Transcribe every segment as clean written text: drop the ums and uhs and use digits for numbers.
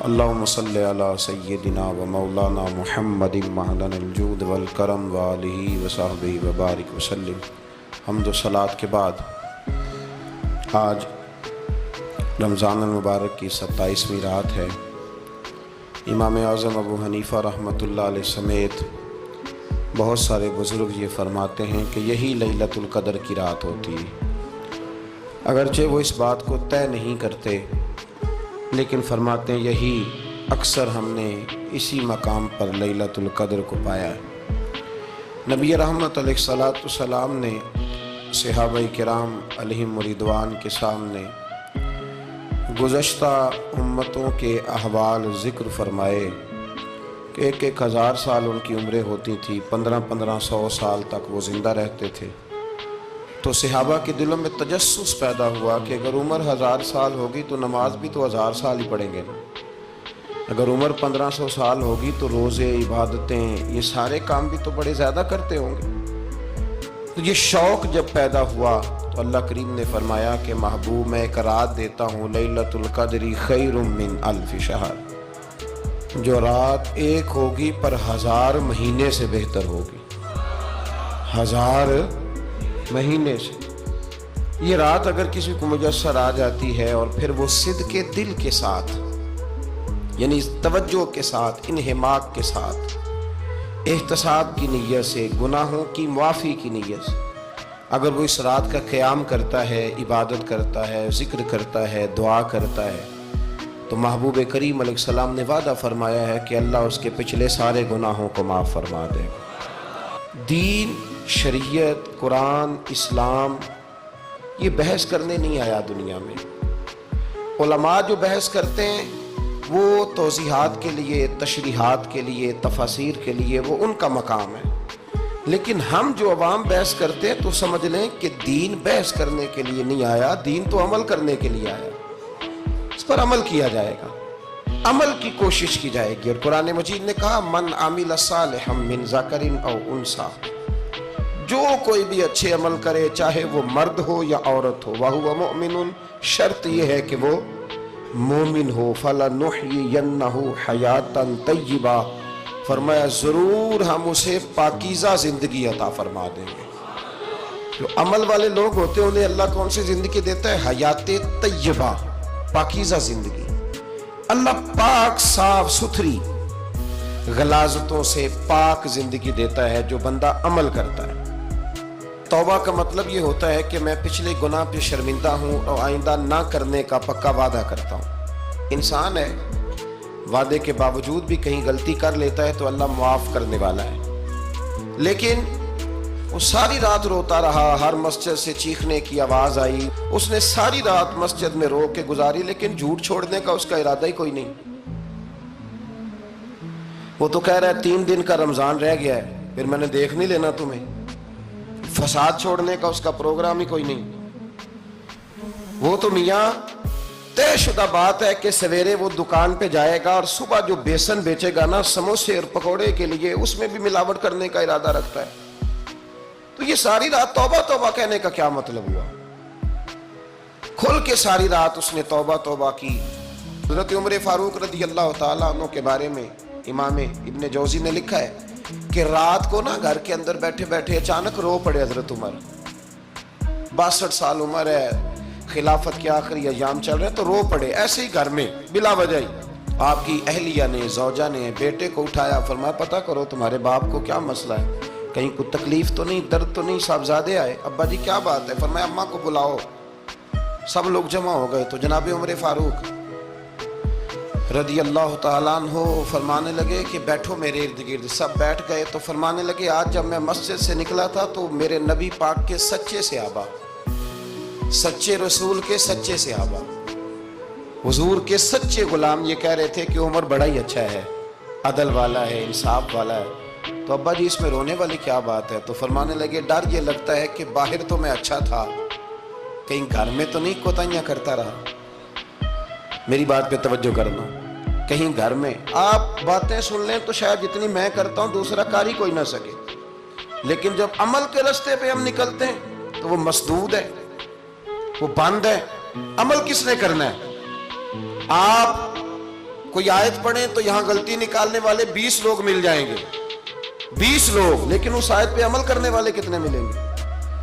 اللہم صلی علی سیدنا و مولانا محمد معدن الجود والکرم و آلہ و صحبہ وبارک وسلم۔ حمد و صلاۃ کے بعد آج رمضان المبارک کی 27ویں رات ہے۔ امام اعظم ابو حنیفہ رحمۃ اللہ علیہ سمیت بہت سارے بزرگ یہ فرماتے ہیں کہ یہی لیلۃ القدر کی رات ہوتی ہے۔ اگرچہ وہ اس بات کو طے نہیں کرتے، لیکن فرماتے ہیں یہی اکثر ہم نے اسی مقام پر لیلۃ القدر کو پایا ہے۔ نبی رحمت علیہ الصلوۃ والسلام نے صحابہ کرام علیہم رضوان کے سامنے گزشتہ امتوں کے احوال ذکر فرمائے کہ 1,000 سال ان کی عمریں ہوتی تھی، 1500 سال تک وہ زندہ رہتے تھے۔ تو صحابہ کے دلوں میں تجسس پیدا ہوا کہ اگر عمر 1000 سال ہوگی تو نماز بھی تو 1000 سال ہی پڑھیں گے نا، اگر عمر 1500 سال ہوگی تو روزے، عبادتیں، یہ سارے کام بھی تو بڑے زیادہ کرتے ہوں گے۔ تو یہ شوق جب پیدا ہوا تو اللہ کریم نے فرمایا کہ محبوب میں ایک رات دیتا ہوں، لیلۃ القدر خیر من الف شہر، جو رات ایک ہوگی پر 1000 مہینے سے بہتر ہوگی، 1000 مہینے سے۔ یہ رات اگر کسی کو میسر آ جاتی ہے اور پھر وہ صدق دل کے ساتھ، یعنی توجہ کے ساتھ، انہماک کے ساتھ، احتساب کی نیت سے، گناہوں کی معافی کی نیت سے اگر وہ اس رات کا قیام کرتا ہے، عبادت کرتا ہے، ذکر کرتا ہے، دعا کرتا ہے، تو محبوب کریم علیہ السلام نے وعدہ فرمایا ہے کہ اللہ اس کے پچھلے سارے گناہوں کو معاف فرما دے گا۔ دین، شریعت، قرآن، اسلام یہ بحث کرنے نہیں آیا دنیا میں۔ علماء جو بحث کرتے ہیں وہ توضیحات کے لیے، تشریحات کے لیے، تفاسیر کے لیے، وہ ان کا مقام ہے، لیکن ہم جو عوام بحث کرتے ہیں تو سمجھ لیں کہ دین بحث کرنے کے لیے نہیں آیا، دین تو عمل کرنے کے لیے آیا، اس پر عمل کیا جائے گا، عمل کی کوشش کی جائے گی۔ اور قرآن مجید نے کہا من عمل صالحا من ذکر او انثی، جو کوئی بھی اچھے عمل کرے چاہے وہ مرد ہو یا عورت ہو، وَهُوَ مُؤْمِنٌ، شرط یہ ہے کہ وہ مومن ہو، فَلَنُحْيِيَنَّهُ حَيَاةً طَيِّبَةً، فرمایا ضرور ہم اسے پاکیزہ زندگی عطا فرما دیں گے۔ جو عمل والے لوگ ہوتے ہیں انہیں اللہ کون سی زندگی دیتا ہے؟ حیات طیبہ، پاکیزہ زندگی۔ اللہ پاک، صاف ستھری، غلاظتوں سے پاک زندگی دیتا ہے جو بندہ عمل کرتا ہے۔ توبہ کا مطلب یہ ہوتا ہے کہ میں پچھلے گناہ پہ شرمندہ ہوں اور آئندہ نہ کرنے کا پکا وعدہ کرتا ہوں۔ انسان ہے، وعدے کے باوجود بھی کہیں غلطی کر لیتا ہے تو اللہ معاف کرنے والا ہے، لیکن وہ ساری رات روتا رہا، ہر مسجد سے چیخنے کی آواز آئی، اس نے ساری رات مسجد میں رو کے گزاری، لیکن جھوٹ چھوڑنے کا اس کا ارادہ ہی کوئی نہیں۔ وہ تو کہہ رہا ہے 3 دن کا رمضان رہ گیا ہے، پھر میں نے دیکھ نہیں لینا تمہیں۔ فساد چھوڑنے کا اس کا پروگرام ہی کوئی نہیں۔ وہ تو میاں طے شدہ بات ہے کہ سویرے وہ دکان پہ جائے گا اور صبح جو بیسن بیچے گا نا سموسے اور پکوڑے کے لیے، اس میں بھی ملاوٹ کرنے کا ارادہ رکھتا ہے۔ تو یہ ساری رات توبہ توبہ کہنے کا کیا مطلب ہوا؟ کھل کے ساری رات اس نے توبہ توبہ کی۔ حضرت عمر فاروق رضی اللہ تعالیٰ عنہ کے بارے میں امام ابن جوزی نے لکھا ہے کہ رات کو نا گھر کے اندر بیٹھے بیٹھے اچانک رو پڑے حضرت عمر، 62 سال عمر ہے، خلافت کے آخری ایام چل رہے تو رو پڑے ایسے ہی گھر میں بلا وجہ ہی۔ آپ کی اہلیہ نے، زوجہ نے بیٹے کو اٹھایا، فرمایا پتہ کرو تمہارے باپ کو کیا مسئلہ ہے، کہیں کوئی تکلیف تو نہیں، درد تو نہیں، صاحبزادے آئے؟ ابا جی کیا بات ہے؟ فرمایا اماں کو بلاؤ۔ سب لوگ جمع ہو گئے تو جناب عمر فاروق رضی اللہ تعالیٰ عنہ فرمانے لگے کہ بیٹھو میرے ارد گرد۔ سب بیٹھ گئے تو فرمانے لگے آج جب میں مسجد سے نکلا تھا تو میرے نبی پاک کے سچے صحابہ، سچے رسول کے سچے صحابہ، حضور کے سچے غلام یہ کہہ رہے تھے کہ عمر بڑا ہی اچھا ہے، عدل والا ہے، انصاف والا ہے۔ تو ابا جی اس میں رونے والی کیا بات ہے؟ تو فرمانے لگے ڈر یہ لگتا ہے کہ باہر تو میں اچھا تھا، کہیں گھر میں تو نہیں کوتاہیاں کرتا رہا۔ میری بات پہ توجہ کرنا، کہیں گھر میں آپ باتیں سن لیں تو شاید جتنی میں کرتا ہوں دوسرا کار ہی کوئی نہ سکے، لیکن جب عمل کے راستے پہ ہم نکلتے ہیں تو وہ مسدود ہے، وہ بند ہے۔ عمل کس نے کرنا ہے؟ آپ کوئی آیت پڑھیں تو یہاں غلطی نکالنے والے 20 لوگ مل جائیں گے، 20 لوگ، لیکن اس آیت پہ عمل کرنے والے کتنے ملیں گے؟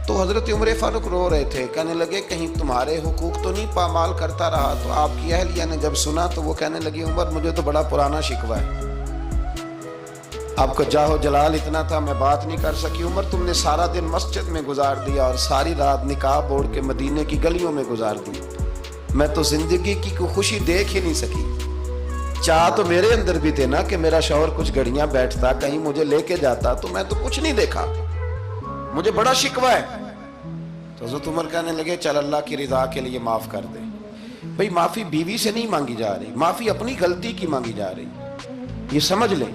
تو حضرت عمر فاروق رو رہے تھے، کہنے لگے کہیں تمہارے حقوق تو نہیں پامال کرتا رہا؟ تو آپ کی اہلیہ نے جب سنا تو وہ کہنے لگی عمر مجھے تو بڑا پرانا شکوہ ہے، آپ کو جاہ و جلال اتنا تھا میں بات نہیں کر سکی۔ عمر تم نے سارا دن مسجد میں گزار دیا اور ساری رات نقاب اوڑھ کے مدینے کی گلیوں میں گزار دی، میں تو زندگی کی کوئی خوشی دیکھ ہی نہیں سکی۔ چاہ تو میرے اندر بھی تھے نا کہ میرا شوہر کچھ گھڑیاں بیٹھتا، کہیں مجھے لے کے جاتا، تو میں تو کچھ نہیں دیکھا، مجھے بڑا شکوہ ہے۔ تو حضرت عمر کہنے لگے چل اللہ کی رضا کے لیے معاف کر دے۔ بھئی معافی بیوی سے نہیں مانگی جا رہی، معافی اپنی غلطی کی مانگی جا رہی، یہ سمجھ لیں۔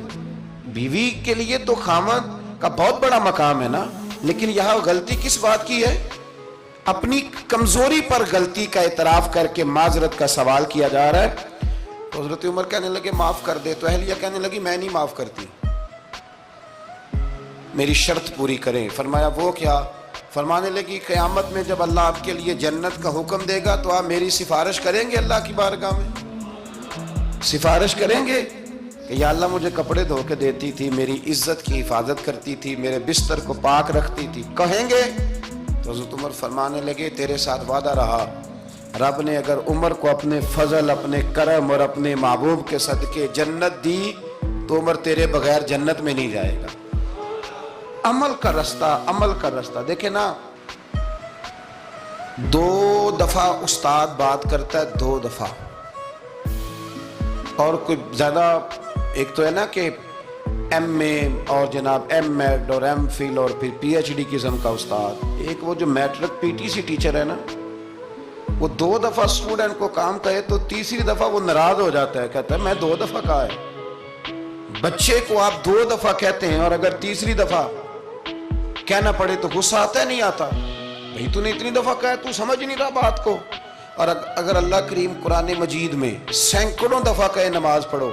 بیوی کے لیے تو خامد کا بہت بڑا مقام ہے نا، لیکن یہاں غلطی کس بات کی ہے؟ اپنی کمزوری پر غلطی کا اعتراف کر کے معذرت کا سوال کیا جا رہا ہے۔ تو حضرت عمر کہنے لگے معاف کر دے، تو اہلیہ کہنے لگی میں نہیں معاف کرتی، میری شرط پوری کریں۔ فرمایا وہ کیا؟ فرمانے لگی قیامت میں جب اللہ آپ کے لیے جنت کا حکم دے گا تو آپ میری سفارش کریں گے اللہ کی بارگاہ میں؟ سفارش کریں گے کہ یا اللہ مجھے کپڑے دھو کے دیتی تھی، میری عزت کی حفاظت کرتی تھی، میرے بستر کو پاک رکھتی تھی، کہیں گے؟ تو حضرت عمر فرمانے لگے تیرے ساتھ وعدہ رہا، رب نے اگر عمر کو اپنے فضل، اپنے کرم اور اپنے محبوب کے صدقے جنت دی تو عمر تیرے بغیر جنت میں نہیں جائے گا۔ عمل کا رستہ، عمل کا رستہ دیکھیں نا، 2 دفعہ استاد بات کرتا ہے، 2 دفعہ، اور کوئی زیادہ، ایک تو ہے نا کہ ایم اے اور جناب ایم ایڈ اور ایم فل اور پھر پی ایچ ڈی قسم کا استاد، ایک وہ جو matric P T C teacher ہے نا، وہ 2 دفعہ اسٹوڈنٹ کو کام کہے تو تیسری دفعہ وہ ناراض ہو جاتا ہے، کہتا ہے میں 2 دفعہ کہا ہے۔ بچے کو آپ 2 دفعہ کہتے ہیں اور اگر تیسری دفعہ کہنا پڑے تو غصہ آتا ہے نہیں آتا؟ بھئی تو نے اتنی دفعہ کہا ہے، تو سمجھ نہیں رہا بات کو۔ اور اگر اللہ کریم قرآن مجید میں سینکڑوں دفعہ کہے نماز پڑھو،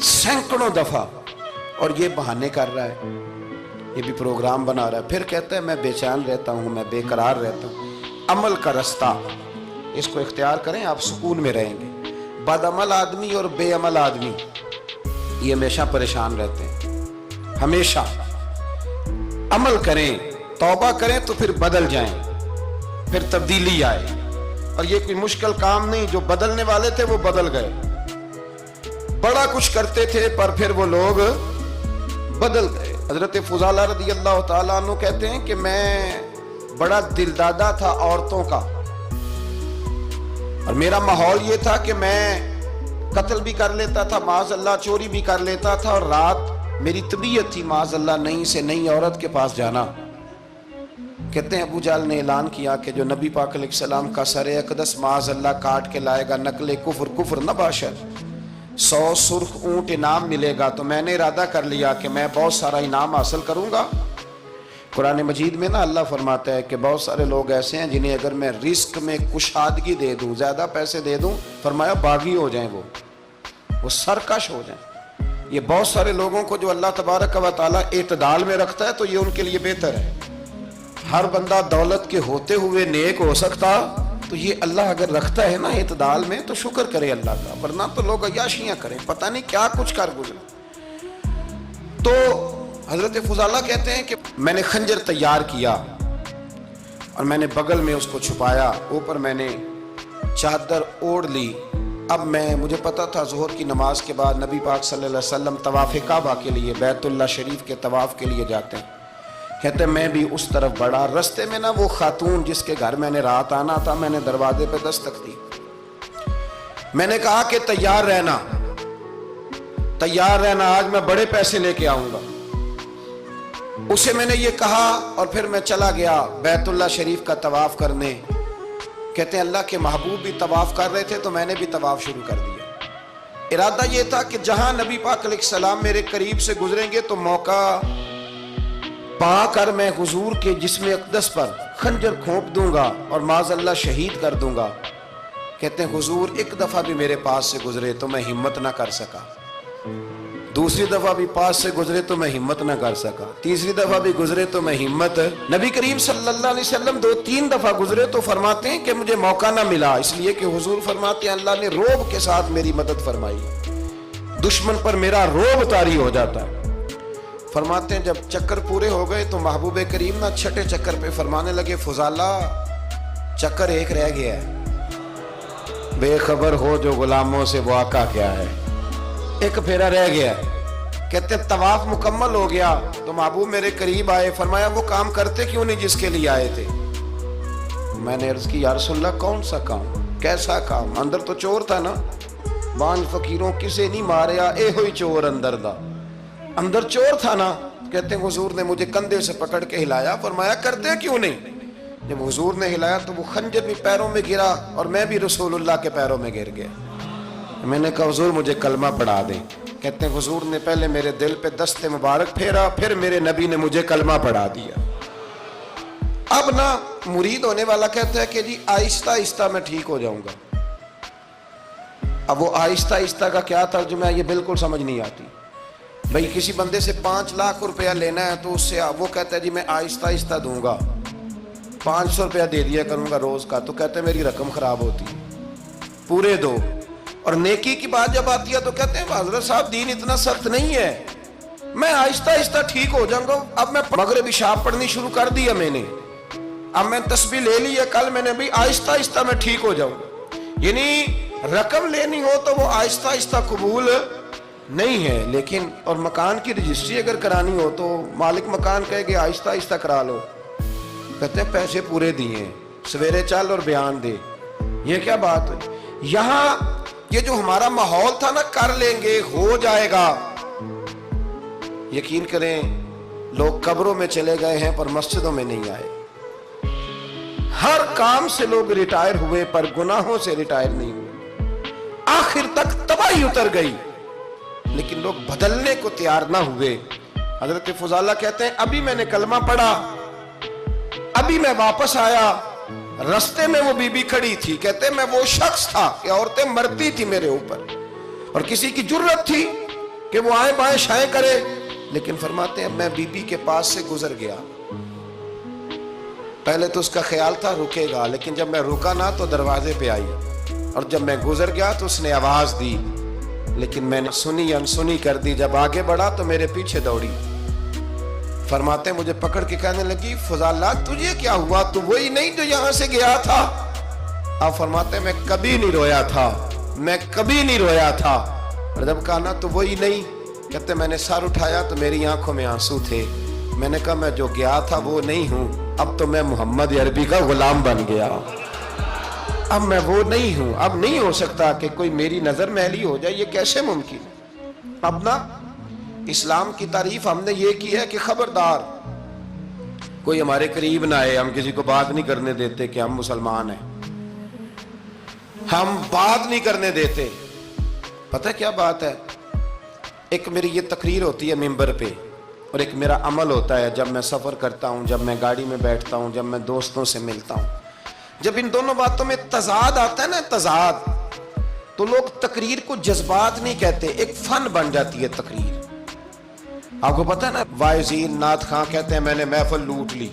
سینکڑوں دفعہ، اور یہ بہانے کر رہا ہے، یہ بھی پروگرام بنا رہا ہے، پھر کہتا ہے میں بے چین رہتا ہوں، میں بے قرار رہتا ہوں۔ عمل کا رستہ اس کو اختیار کریں، آپ سکون میں رہیں گے۔ بد عمل آدمی اور بے عمل آدمی یہ ہمیشہ پریشان رہتے ہیں، ہمیشہ۔ عمل کریں، توبہ کریں تو پھر بدل جائیں، پھر تبدیلی آئے، اور یہ کوئی مشکل کام نہیں، جو بدلنے والے تھے وہ بدل گئے، بڑا کچھ کرتے تھے پر پھر وہ لوگ بدل گئے۔ حضرت فضالہ رضی اللہ تعالیٰ عنہ کہتے ہیں کہ میں بڑا دلدادہ تھا عورتوں کا، اور میرا ماحول یہ تھا کہ میں قتل بھی کر لیتا تھا، معاذ اللہ چوری بھی کر لیتا تھا، اور رات میری طبیعت تھی معاذ اللہ نئی سے نئی عورت کے پاس جانا۔ کہتے ہیں ابو جہل نے اعلان کیا کہ جو نبی پاک علیہ السلام کا سر اقدس معاذ اللہ کاٹ کے لائے گا نقل کفر، کفر نہ باشد، 100 سرخ اونٹ انعام ملے گا۔ تو میں نے ارادہ کر لیا کہ میں بہت سارا انعام حاصل کروں گا۔ قرآن مجید میں نا اللہ فرماتا ہے کہ بہت سارے لوگ ایسے ہیں جنہیں اگر میں رزق میں کشادگی دے دوں، زیادہ پیسے دے دوں، فرمایا باغی ہو جائیں، وہ سرکش ہو جائیں۔ یہ بہت سارے لوگوں کو جو اللہ تبارک و تعالیٰ اعتدال میں رکھتا ہے تو یہ ان کے لیے بہتر ہے۔ ہر بندہ دولت کے ہوتے ہوئے نیک ہو سکتا، تو یہ اللہ اگر رکھتا ہے نا اعتدال میں تو شکر کرے اللہ کا، ورنہ تو لوگ عیاشیاں کریں، پتہ نہیں کیا کچھ کر گزرے۔ تو حضرت فضالہ کہتے ہیں کہ میں نے خنجر تیار کیا اور میں نے بغل میں اس کو چھپایا، اوپر میں نے چادر اوڑھ لی۔ اب مجھے پتا تھا ظہر کی نماز کے بعد نبی پاک صلی اللہ علیہ وسلم طواف کعبہ کے لیے، بیت اللہ شریف کے طواف کے لیے جاتے ہیں۔ کہتے میں بھی اس طرف بڑھا، رستے میں نا وہ خاتون جس کے گھر میں نے رات آنا تھا، میں نے دروازے پہ دستک دی، میں نے کہا کہ تیار رہنا، تیار رہنا، آج میں بڑے پیسے لے کے آؤں گا۔ اسے میں نے یہ کہا اور پھر میں چلا گیا بیت اللہ شریف کا طواف کرنے۔ کہتے ہیں اللہ کے محبوب بھی طواف کر رہے تھے تو میں نے بھی طواف شروع کر دیا۔ ارادہ یہ تھا کہ جہاں نبی پاک علیہ السلام میرے قریب سے گزریں گے تو موقع پا کر میں حضور کے جسم اقدس پر خنجر کھونپ دوں گا اور معاذ اللہ شہید کر دوں گا۔ کہتے ہیں حضور ایک دفعہ بھی میرے پاس سے گزرے تو میں ہمت نہ کر سکا، دوسری دفعہ بھی پاس سے گزرے تو میں ہمت نہ کر سکا، تیسری دفعہ بھی گزرے تو میں ہمت، نبی کریم صلی اللہ علیہ وسلم 2-3 دفعہ گزرے تو فرماتے ہیں کہ مجھے موقع نہ ملا، اس لیے کہ حضور فرماتے ہیں اللہ نے روب کے ساتھ میری مدد فرمائی، دشمن پر میرا روب طاری ہو جاتا ہے۔ فرماتے ہیں جب چکر پورے ہو گئے تو محبوب کریم نہ چھٹے چکر پہ فرمانے لگے فضالہ چکر ایک رہ گیا ہے، بے خبر ہو جو غلاموں سے وہ آقا کیا ہے، ایک پھیرا رہ گیا۔ کہتے ہیں طواف مکمل ہو گیا تو محبوب میرے قریب آئے، فرمایا وہ کام کرتے کیوں نہیں جس کے لیے آئے تھے؟ میں نے عرض کی یا رسول اللہ کون سا کام، کیسا کام؟ اندر تو چور تھا نا، بانج فقیروں کسے نہیں ماریا اے ہوئی چور اندر دا، اندر چور تھا نا۔ کہتے ہیں حضور نے مجھے کندھے سے پکڑ کے ہلایا، فرمایا کرتے کیوں نہیں؟ جب حضور نے ہلایا تو وہ خنجر بھی پیروں میں گرا اور میں بھی رسول اللہ کے پیروں میں گر گیا۔ میں نے کہا حضور مجھے کلمہ پڑھا دیں۔ کہتے ہیں حضور نے پہلے میرے دل پہ دست مبارک پھیرا، پھر میرے نبی نے مجھے کلمہ پڑھا دیا۔ اب نا مرید ہونے والا کہتا ہے کہ جی آہستہ آہستہ میں ٹھیک ہو جاؤں گا۔ اب وہ آہستہ آہستہ کا کیا ترجمہ ہے یہ بالکل سمجھ نہیں آتی۔ بھئی کسی بندے سے 5 لاکھ روپیہ لینا ہے تو اس سے وہ کہتا ہے جی میں آہستہ آہستہ دوں گا، 500 روپیہ دے دیا کروں گا روز کا، تو کہتے ہیں میری رقم خراب ہوتی ہے، پورے دو۔ اور نیکی کی بات جب آتی ہے تو کہتے ہیں حضرت صاحب دین اتنا سخت نہیں ہے، میں آہستہ آہستہ ٹھیک ہو جاؤں گا۔ اب میں مغربی شاب پڑھنی شروع کر دیا میں نے، اب میں تسبیح لے لی ہے، کل میں نے بھی آہستہ آہستہ میں ٹھیک ہو جاؤں گا۔ یعنی رقم لینی ہو تو وہ آہستہ آہستہ قبول نہیں ہے، لیکن اور مکان کی رجسٹری اگر کرانی ہو تو مالک مکان کہے کہ آہستہ آہستہ کرا لو، کہتے ہیں پیسے پورے دیے، سویرے چل اور بیان دے۔ یہ کیا بات ہے؟ یہاں یہ جو ہمارا ماحول تھا نا کر لیں گے ہو جائے گا، یقین کریں لوگ قبروں میں چلے گئے ہیں پر مسجدوں میں نہیں آئے۔ ہر کام سے لوگ ریٹائر ہوئے پر گناہوں سے ریٹائر نہیں ہوئے، آخر تک تباہی اتر گئی لیکن لوگ بدلنے کو تیار نہ ہوئے۔ حضرت فضالہ کہتے ہیں ابھی میں نے کلمہ پڑھا، ابھی میں واپس آیا، رستے میں وہ بی بی کھڑی تھی، کہتے ہیں میں وہ شخص تھا کہ عورتیں مرتی تھی میرے اوپر اور کسی کی جرت تھی کہ وہ آئیں بائیں شائیں کرے، لیکن فرماتے ہیں میں بی بی کے پاس سے گزر گیا، پہلے تو اس کا خیال تھا رکے گا، لیکن جب میں رکا نہ تو دروازے پہ آئی، اور جب میں گزر گیا تو اس نے آواز دی، لیکن میں نے سنی انسنی کر دی، جب آگے بڑھا تو میرے پیچھے دوڑی۔ فرماتے ہیں مجھے پکڑ کے کہنے لگی فضالہ تجھے کیا ہوا، تو وہی نہیں جو یہاں سے گیا تھا؟ آپ فرماتے ہیں میں کبھی نہیں رویا تھا، میں کبھی نہیں رویا تھا، اور جب کہا نا تو وہی نہیں، کہتے میں نے سر اٹھایا تو میری آنکھوں میں آنسو تھے، میں نے کہا میں جو گیا تھا وہ نہیں ہوں، اب تو میں محمد عربی کا غلام بن گیا، اب میں وہ نہیں ہوں، اب نہیں ہو سکتا کہ کوئی میری نظر میلی ہو جائے، یہ کیسے ممکن؟ اب نا اسلام کی تعریف ہم نے یہ کی ہے کہ خبردار کوئی ہمارے قریب نہ آئے، ہم کسی کو بات نہیں کرنے دیتے کہ ہم مسلمان ہیں، ہم بات نہیں کرنے دیتے۔ پتہ کیا بات ہے، ایک میری یہ تقریر ہوتی ہے ممبر پہ، اور ایک میرا عمل ہوتا ہے جب میں سفر کرتا ہوں، جب میں گاڑی میں بیٹھتا ہوں، جب میں دوستوں سے ملتا ہوں، جب ان دونوں باتوں میں تضاد آتا ہے نا، تضاد، تو لوگ تقریر کو جذبات نہیں کہتے، ایک فن بن جاتی ہے تقریر۔ آپ کو پتہ ہے نا وائزین نعت خواں کہتے ہیں میں نے محفل لوٹ لی،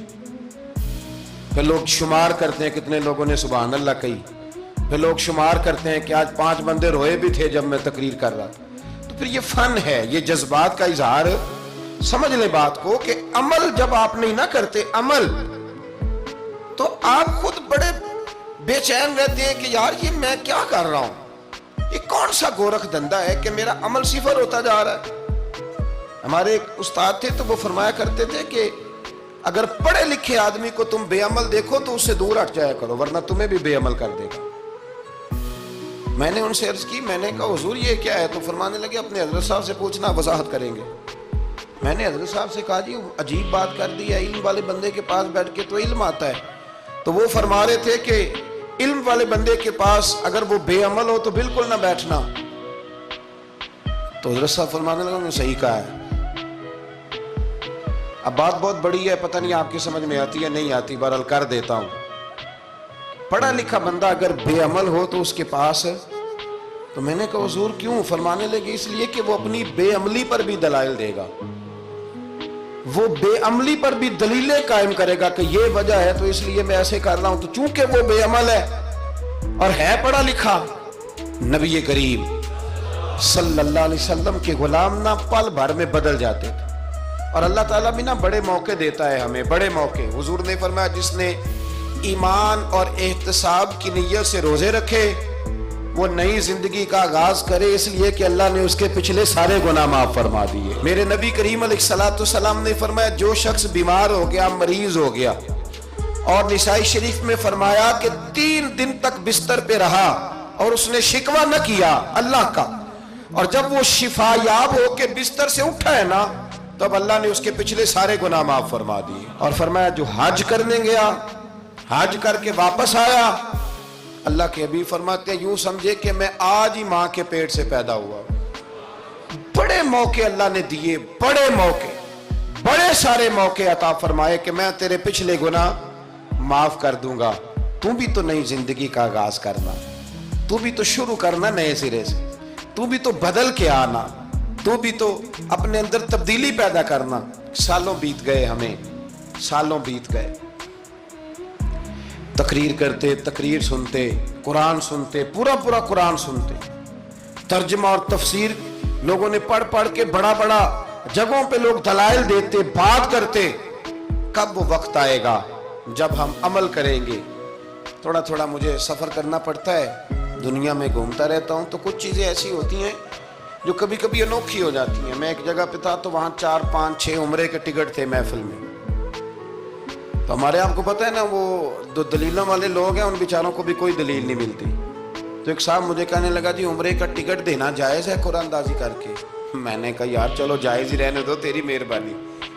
پھر لوگ شمار کرتے ہیں کتنے لوگوں نے سبحان اللہ کہی، پھر لوگ شمار کرتے ہیں کہ آج 5 بندے روئے بھی تھے جب میں تقریر کر رہا تھا۔ تو پھر یہ فن ہے، یہ جذبات کا اظہار، سمجھ لیں بات کو کہ عمل جب آپ نہیں نہ کرتے عمل، تو آپ خود بڑے بے چین رہتے ہیں کہ یار یہ میں کیا کر رہا ہوں، یہ کون سا گورکھ دھندا ہے کہ میرا عمل صفر ہوتا جا رہا ہے۔ ہمارے ایک استاد تھے تو وہ فرمایا کرتے تھے کہ اگر پڑھے لکھے آدمی کو تم بے عمل دیکھو تو اس سے دور ہٹ جایا کرو ورنہ تمہیں بھی بے عمل کر دے گا۔ میں نے ان سے عرض کی، میں نے کہا حضور یہ کیا ہے؟ تو فرمانے لگے اپنے حضرت صاحب سے پوچھنا، وضاحت کریں گے۔ میں نے حضرت صاحب سے کہا جی عجیب بات کر دی ہے، علم والے بندے کے پاس بیٹھ کے تو علم آتا ہے، تو وہ فرما رہے تھے کہ علم والے بندے کے پاس اگر وہ بے عمل ہو تو بالکل نہ بیٹھنا۔ تو حضرت صاحب فرمانے لگا میں صحیح کہا ہے۔ اب بات بہت بڑی ہے، پتہ نہیں آپ کی سمجھ میں آتی ہے نہیں آتی، بہرحال کر دیتا ہوں۔ پڑھا لکھا بندہ اگر بے عمل ہو تو اس کے پاس تو میں نے کہا حضور کیوں؟ فرمانے لگے اس لیے کہ وہ اپنی بے عملی پر بھی دلائل دے گا، وہ بے عملی پر بھی دلیلیں قائم کرے گا کہ یہ وجہ ہے تو اس لیے میں ایسے کر رہا ہوں۔ تو چونکہ وہ بے عمل ہے اور ہے پڑھا لکھا، نبی کریم صلی اللہ علیہ وسلم کے غلام نہ پل بھر میں بدل جاتے تھے۔ اور اللہ تعالیٰ بھی نہ بڑے موقع دیتا ہے ہمیں، بڑے موقع۔ حضور نے فرمایا جس نے ایمان اور احتساب کی نیت سے روزے رکھے وہ نئی زندگی کا آغاز کرے، اس لیے کہ اللہ نے اس کے پچھلے سارے گناہ معاف فرما دیے۔ میرے نبی کریم علیہ الصلوۃ والسلام نے فرمایا جو شخص بیمار ہو گیا، مریض ہو گیا، اور نسائی شریف میں فرمایا کہ 3 دن تک بستر پہ رہا اور اس نے شکوہ نہ کیا اللہ کا، اور جب وہ شفا یاب ہو کے بستر سے اٹھا ہے نا، تب اللہ نے اس کے پچھلے سارے گناہ معاف فرما دیے۔ اور فرمایا جو حج کرنے گیا، حج کر کے واپس آیا، اللہ کے حبیب فرماتے ہیں یوں سمجھے کہ میں آج ہی ماں کے پیٹ سے پیدا ہوا۔ بڑے موقع اللہ نے دیے، بڑے موقع، بڑے سارے موقع عطا فرمائے کہ میں تیرے پچھلے گناہ معاف کر دوں گا، تو بھی تو نئی زندگی کا آغاز کرنا، تو بھی تو شروع کرنا نئے سرے سے، تو بھی تو بدل کے آنا، تو بھی تو اپنے اندر تبدیلی پیدا کرنا۔ سالوں بیت گئے، ہمیں سالوں بیت گئے، تقریر کرتے، تقریر سنتے، قرآن سنتے، پورا قرآن سنتے، ترجمہ اور تفسیر لوگوں نے پڑھ پڑھ کے بڑا جگہوں پہ لوگ دلائل دیتے، بات کرتے۔ کب وہ وقت آئے گا جب ہم عمل کریں گے؟ تھوڑا مجھے سفر کرنا پڑتا ہے، دنیا میں گھومتا رہتا ہوں، تو کچھ چیزیں ایسی ہوتی ہیں جو کبھی کبھی انوکھی ہو جاتی ہیں۔ میں ایک جگہ پہ تھا تو وہاں 4 5 6 عمرے کے ٹکٹ تھے محفل میں، تو ہمارے آپ کو پتہ ہے نا وہ جو دلیلوں والے لوگ ہیں ان بیچاروں کو بھی کوئی دلیل نہیں ملتی۔ تو ایک صاحب مجھے کہنے لگا جی عمرے کا ٹکٹ دینا جائز ہے قرآن اندازی کر کے؟ میں نے کہا یار چلو جائز ہی رہنے دو، تیری مہربانی،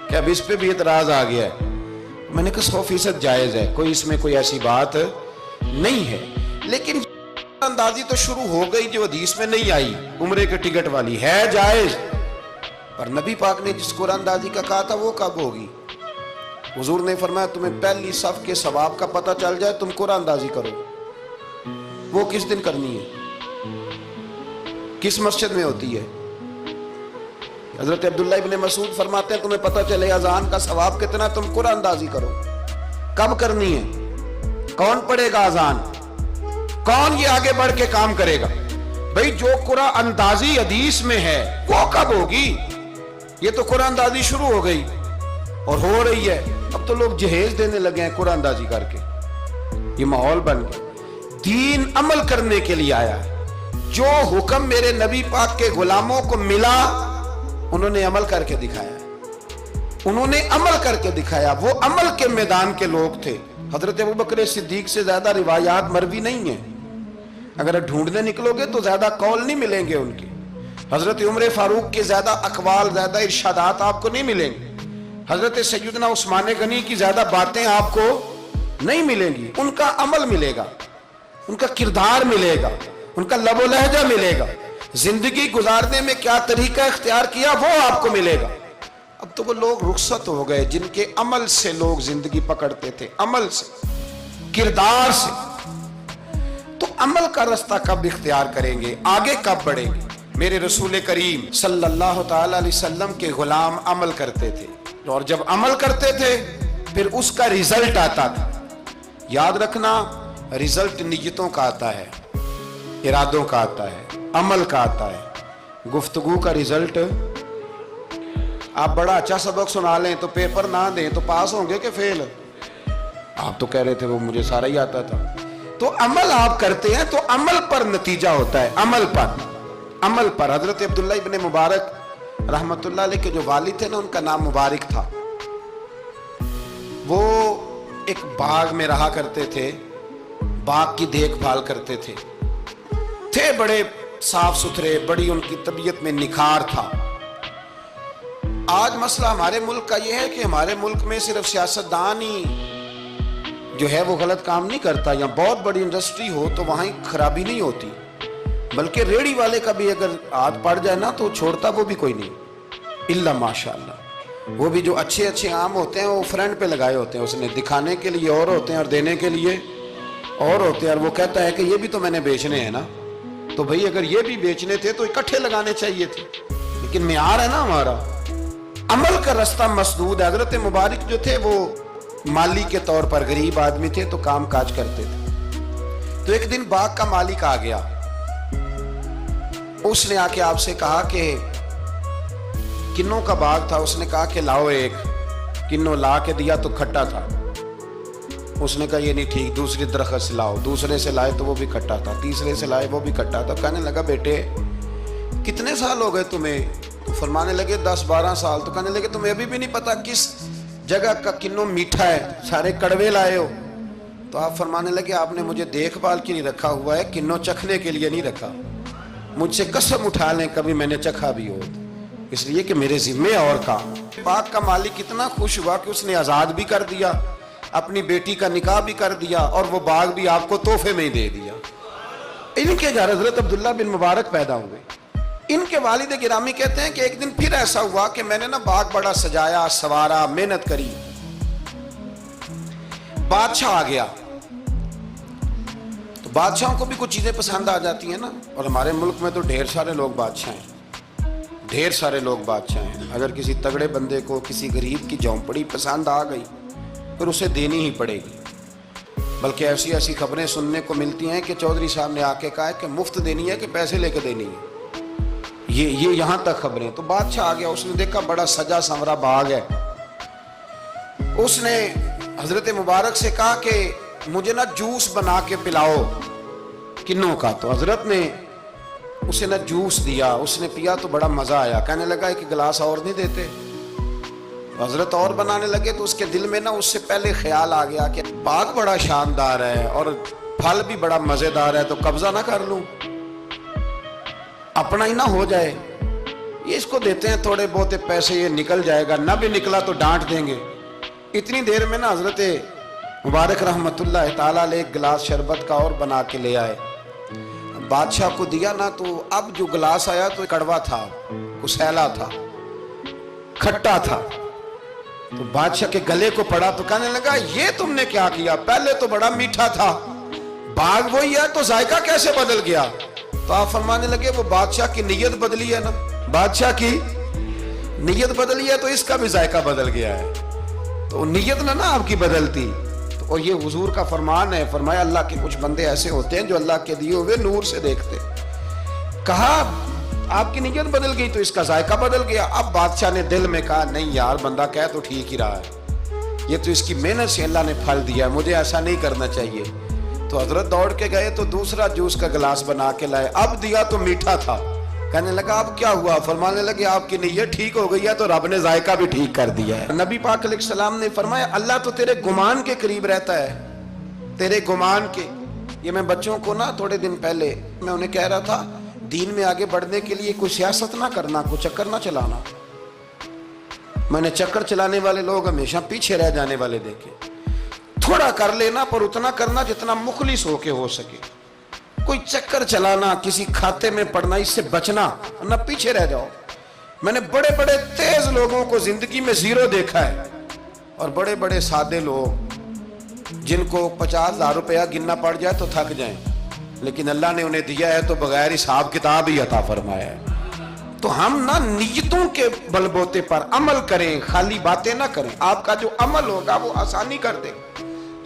کہ اب اس پہ بھی اعتراض آ گیا ہے۔ میں نے کہا 100% جائز ہے، کوئی اس میں کوئی ایسی بات نہیں ہے، لیکن اندازی تو شروع ہو گئی جو حدیث میں نہیں آئی، عمرے کے ٹکٹ والی ہے جائز، پر نبی پاک نے جس قرآن اندازی کا کہا تھا وہ کب ہوگی؟ حضور نے فرمایا تمہیں پہلی صف کے ثواب کا پتہ چل جائے تم قرآن اندازی کرو، وہ کس دن کرنی ہے، کس مسجد میں ہوتی ہے؟ حضرت عبداللہ ابن مسعود فرماتے ہیں تمہیں پتہ چلے اذان کا ثواب کتنا، تم قرآن اندازی کرو۔ کب کرنی ہے؟ کون پڑھے گا اذان؟ کون یہ آگے بڑھ کے کام کرے گا؟ بھئی جو قرآن اندازی حدیث میں ہے وہ کب ہوگی؟ یہ تو قرآن اندازی شروع ہو گئی اور ہو رہی ہے، اب تو لوگ جہیز دینے لگے ہیں قرآن اندازی کر کے، یہ ماحول بن گیا۔ دین عمل کرنے کے لیے آیا ہے، جو حکم میرے نبی پاک کے غلاموں کو ملا انہوں نے عمل کر کے دکھایا، انہوں نے عمل کر کے دکھایا، وہ عمل کے میدان کے لوگ تھے۔ حضرت ابوبکر صدیق سے زیادہ روایات مروی نہیں ہیں، اگر ڈھونڈنے نکلو گے تو زیادہ قول نہیں ملیں گے ان کے۔ حضرت عمر فاروق کے زیادہ اقوال، زیادہ ارشادات آپ کو نہیں ملیں گے۔ حضرت سیدنا عثمان غنی کی زیادہ باتیں آپ کو نہیں ملیں گی، ان کا عمل ملے گا، ان کا کردار ملے گا، ان کا لب و لہجہ ملے گا، زندگی گزارنے میں کیا طریقہ اختیار کیا وہ آپ کو ملے گا۔ اب تو وہ لوگ رخصت ہو گئے جن کے عمل سے لوگ زندگی پکڑتے تھے، عمل سے، کردار سے۔ تو عمل کا رستہ کب اختیار کریں گے؟ آگے کب بڑھیں گے؟ میرے رسول کریم صلی اللہ تعالی علیہ وسلم کے غلام عمل کرتے تھے، اور جب عمل کرتے تھے پھر اس کا رزلٹ آتا تھا۔ یاد رکھنا، رزلٹ نیتوں کا آتا ہے، ارادوں کا آتا ہے، عمل کا آتا ہے۔ گفتگو کا رزلٹ، آپ بڑا اچھا سبق سنا لیں تو پیپر نہ دیں تو پاس ہوں گے کہ فیل؟ آپ تو کہہ رہے تھے وہ مجھے سارا ہی آتا تھا۔ تو عمل آپ کرتے ہیں تو عمل پر نتیجہ ہوتا ہے، عمل پر۔ حضرت عبداللہ ابن مبارک رحمت اللہ علیہ کے جو والد تھے نا، ان کا نام مبارک تھا، وہ ایک باغ میں رہا کرتے تھے، باغ کی دیکھ بھال کرتے تھے بڑے صاف ستھرے، بڑی ان کی طبیعت میں نکھار تھا۔ آج مسئلہ ہمارے ملک کا یہ ہے کہ ہمارے ملک میں صرف سیاستدان ہی جو ہے وہ غلط کام نہیں کرتا، یا بہت بڑی انڈسٹری ہو تو وہاں خرابی نہیں ہوتی، بلکہ ریڑی والے کا بھی اگر ہاتھ پڑ جائے نا تو چھوڑتا وہ بھی کوئی نہیں، الا ماشاءاللہ۔ وہ بھی جو اچھے آم ہوتے ہیں وہ فرنٹ پہ لگائے ہوتے ہیں، اس نے دکھانے کے لیے اور ہوتے ہیں اور دینے کے لیے اور ہوتے ہیں، اور وہ کہتا ہے کہ یہ بھی تو میں نے بیچنے ہیں نا، تو بھئی اگر یہ بھی بیچنے تھے تو اکٹھے لگانے چاہیے تھے، لیکن معیار ہے نا ہمارا، عمل کا رستہ مسدود ہے۔ حضرت مبارک جو تھے وہ مالی کے طور پر غریب آدمی تھے تو کام کاج کرتے تھے۔ تو ایک دن باغ کا مالک آ گیا، اس نے آ کے آپ سے کہا کہ کنوں کا باغ تھا، اس نے کہا کہ لاؤ ایک، کنوں لا کے دیا تو کھٹا تھا، اس نے کہا یہ نہیں ٹھیک، دوسری درخت سے لاؤ، دوسرے سے لائے تو وہ بھی کھٹا تھا، تیسرے سے لائے وہ بھی کھٹا تھا۔ کہنے لگا بیٹے کتنے سال ہو گئے تمہیں؟ تو فرمانے لگے 10-12 سال۔ تو کہنے لگے تمہیں ابھی بھی نہیں پتا کس جگہ کا کنوں میٹھا ہے، سارے کڑوے لائے ہو؟ تو آپ فرمانے لگے آپ نے مجھے دیکھ بھال کے لیے رکھا ہوا ہے، کنوں چکھنے کے لیے نہیں رکھا، مجھ سے قسم اٹھا لیں کبھی میں نے چکھا بھی ہو، اس لیے کہ میرے ذمے اور کام۔ باغ کا مالک اتنا خوش ہوا کہ اس نے آزاد بھی کر دیا، اپنی بیٹی کا نکاح بھی کر دیا، اور وہ باغ بھی آپ کو تحفے میں ہی دے دیا۔ ان کے گھر حضرت عبداللہ بن مبارک پیدا ہوئے۔ ان کے والد گرامی کہتے ہیں کہ ایک دن پھر ایسا ہوا کہ میں نے نا باغ بڑا سجایا، سوارا، محنت کری، بادشاہ آ گیا۔ تو بادشاہوں کو بھی کچھ چیزیں پسند آ جاتی ہیں نا، اور ہمارے ملک میں تو ڈھیر سارے لوگ بادشاہ ہیں، ڈھیر سارے لوگ بادشاہ ہیں۔ اگر کسی تگڑے بندے کو کسی غریب کی جھونپڑی پسند آ گئی پھر اسے دینی ہی پڑے گی، بلکہ ایسی ایسی خبریں سننے کو ملتی ہیں کہ چودھری صاحب نے آ کے کہا ہے کہ مفت دینی ہے کہ پیسے لے کے دینی ہے، یہ یہاں تک خبریں۔ تو بادشاہ آ گیا، اس نے دیکھا بڑا سجا سنورا باغ ہے، اس نے حضرت مبارک سے کہا کہ مجھے نا جوس بنا کے پلاؤ کنوں کا۔ تو حضرت نے اسے نا جوس دیا، اس نے پیا تو بڑا مزہ آیا، کہنے لگا ایک گلاس اور نہیں دیتے؟ حضرت اور بنانے لگے تو اس کے دل میں نا اس سے پہلے خیال آ گیا کہ باغ بڑا شاندار ہے اور پھل بھی بڑا مزیدار ہے، تو قبضہ نہ کر لوں، اپنا ہی نہ ہو جائے، یہ اس کو دیتے ہیں تھوڑے بہت پیسے، یہ نکل جائے گا، نہ بھی نکلا تو ڈانٹ دیں گے۔ اتنی دیر میں نا حضرت مبارک رحمت اللہ تعالیٰ علیہ ایک گلاس شربت کا اور بنا کے لے آئے، بادشاہ کو دیا نا، تو اب جو گلاس آیا تو کڑوا تھا، کسیلا تھا، کھٹا تھا۔ تو بادشاہ کے گلے کو پڑا تو کہنے لگا یہ تم نے کیا کیا؟ پہلے تو بڑا میٹھا تھا، باغ وہی ہے تو ذائقہ کیسے بدل گیا؟ تو آپ فرمانے لگے وہ بادشاہ کی نیت بدلی ہے نا، بادشاہ کی نیت بدلی ہے تو اس کا بھی ذائقہ بدل گیا ہے، تو نیت نہ آپ کی بدلتی۔ اور یہ حضور کا فرمان ہے، فرمایا اللہ کے کچھ بندے ایسے ہوتے ہیں جو اللہ کے دیے ہوئے نور سے دیکھتے۔ کہا آپ کی نیت بدل گئی تو اس کا ذائقہ بدل گیا۔ اب بادشاہ نے دل میں کہا نہیں یار بندہ کہہ تو ٹھیک ہی رہا ہے، یہ تو اس کی محنت سے اللہ نے پھل دیا ہے، مجھے ایسا نہیں کرنا چاہیے۔ تو حضرت دوڑ کے گئے تو دوسرا جوس کا گلاس بنا کے لائے، اب دیا تو میٹھا تھا، کہنے لگا اب کیا ہوا؟ فرمانے لگے آپ کی نیت ٹھیک ہو گئی ہے تو رب نے ذائقہ بھی ٹھیک کر دیا ہے۔ نبی پاک علیہ السلام نے فرمایا اللہ تو تیرے گمان کے قریب رہتا ہے، تیرے گمان کے۔ یہ میں بچوں کو نا تھوڑے دن پہلے میں انہیں کہہ رہا تھا دین میں آگے بڑھنے کے لیے کوئی سیاست نہ کرنا، کوئی چکر نہ چلانا۔ میں نے چکر چلانے والے لوگ ہمیشہ پیچھے رہ جانے والے دیکھے۔ تھوڑا کر لینا پر اتنا کرنا جتنا مخلص ہو کے ہو سکے، کوئی چکر چلانا، کسی کھاتے میں پڑنا، اس سے بچنا، نہ پیچھے رہ جاؤ۔ میں نے بڑے بڑے تیز لوگوں کو زندگی میں زیرو دیکھا ہے، اور بڑے بڑے سادے لوگ جن کو 50,000 روپیہ گننا پڑ جائے تو تھک جائیں، لیکن اللہ نے انہیں دیا ہے تو بغیر حساب کتاب ہی عطا فرمایا ہے۔ تو ہم نہ نیتوں کے بل بوتے پر عمل کریں، خالی باتیں نہ کریں، آپ کا جو عمل ہوگا وہ آسانی کر دے۔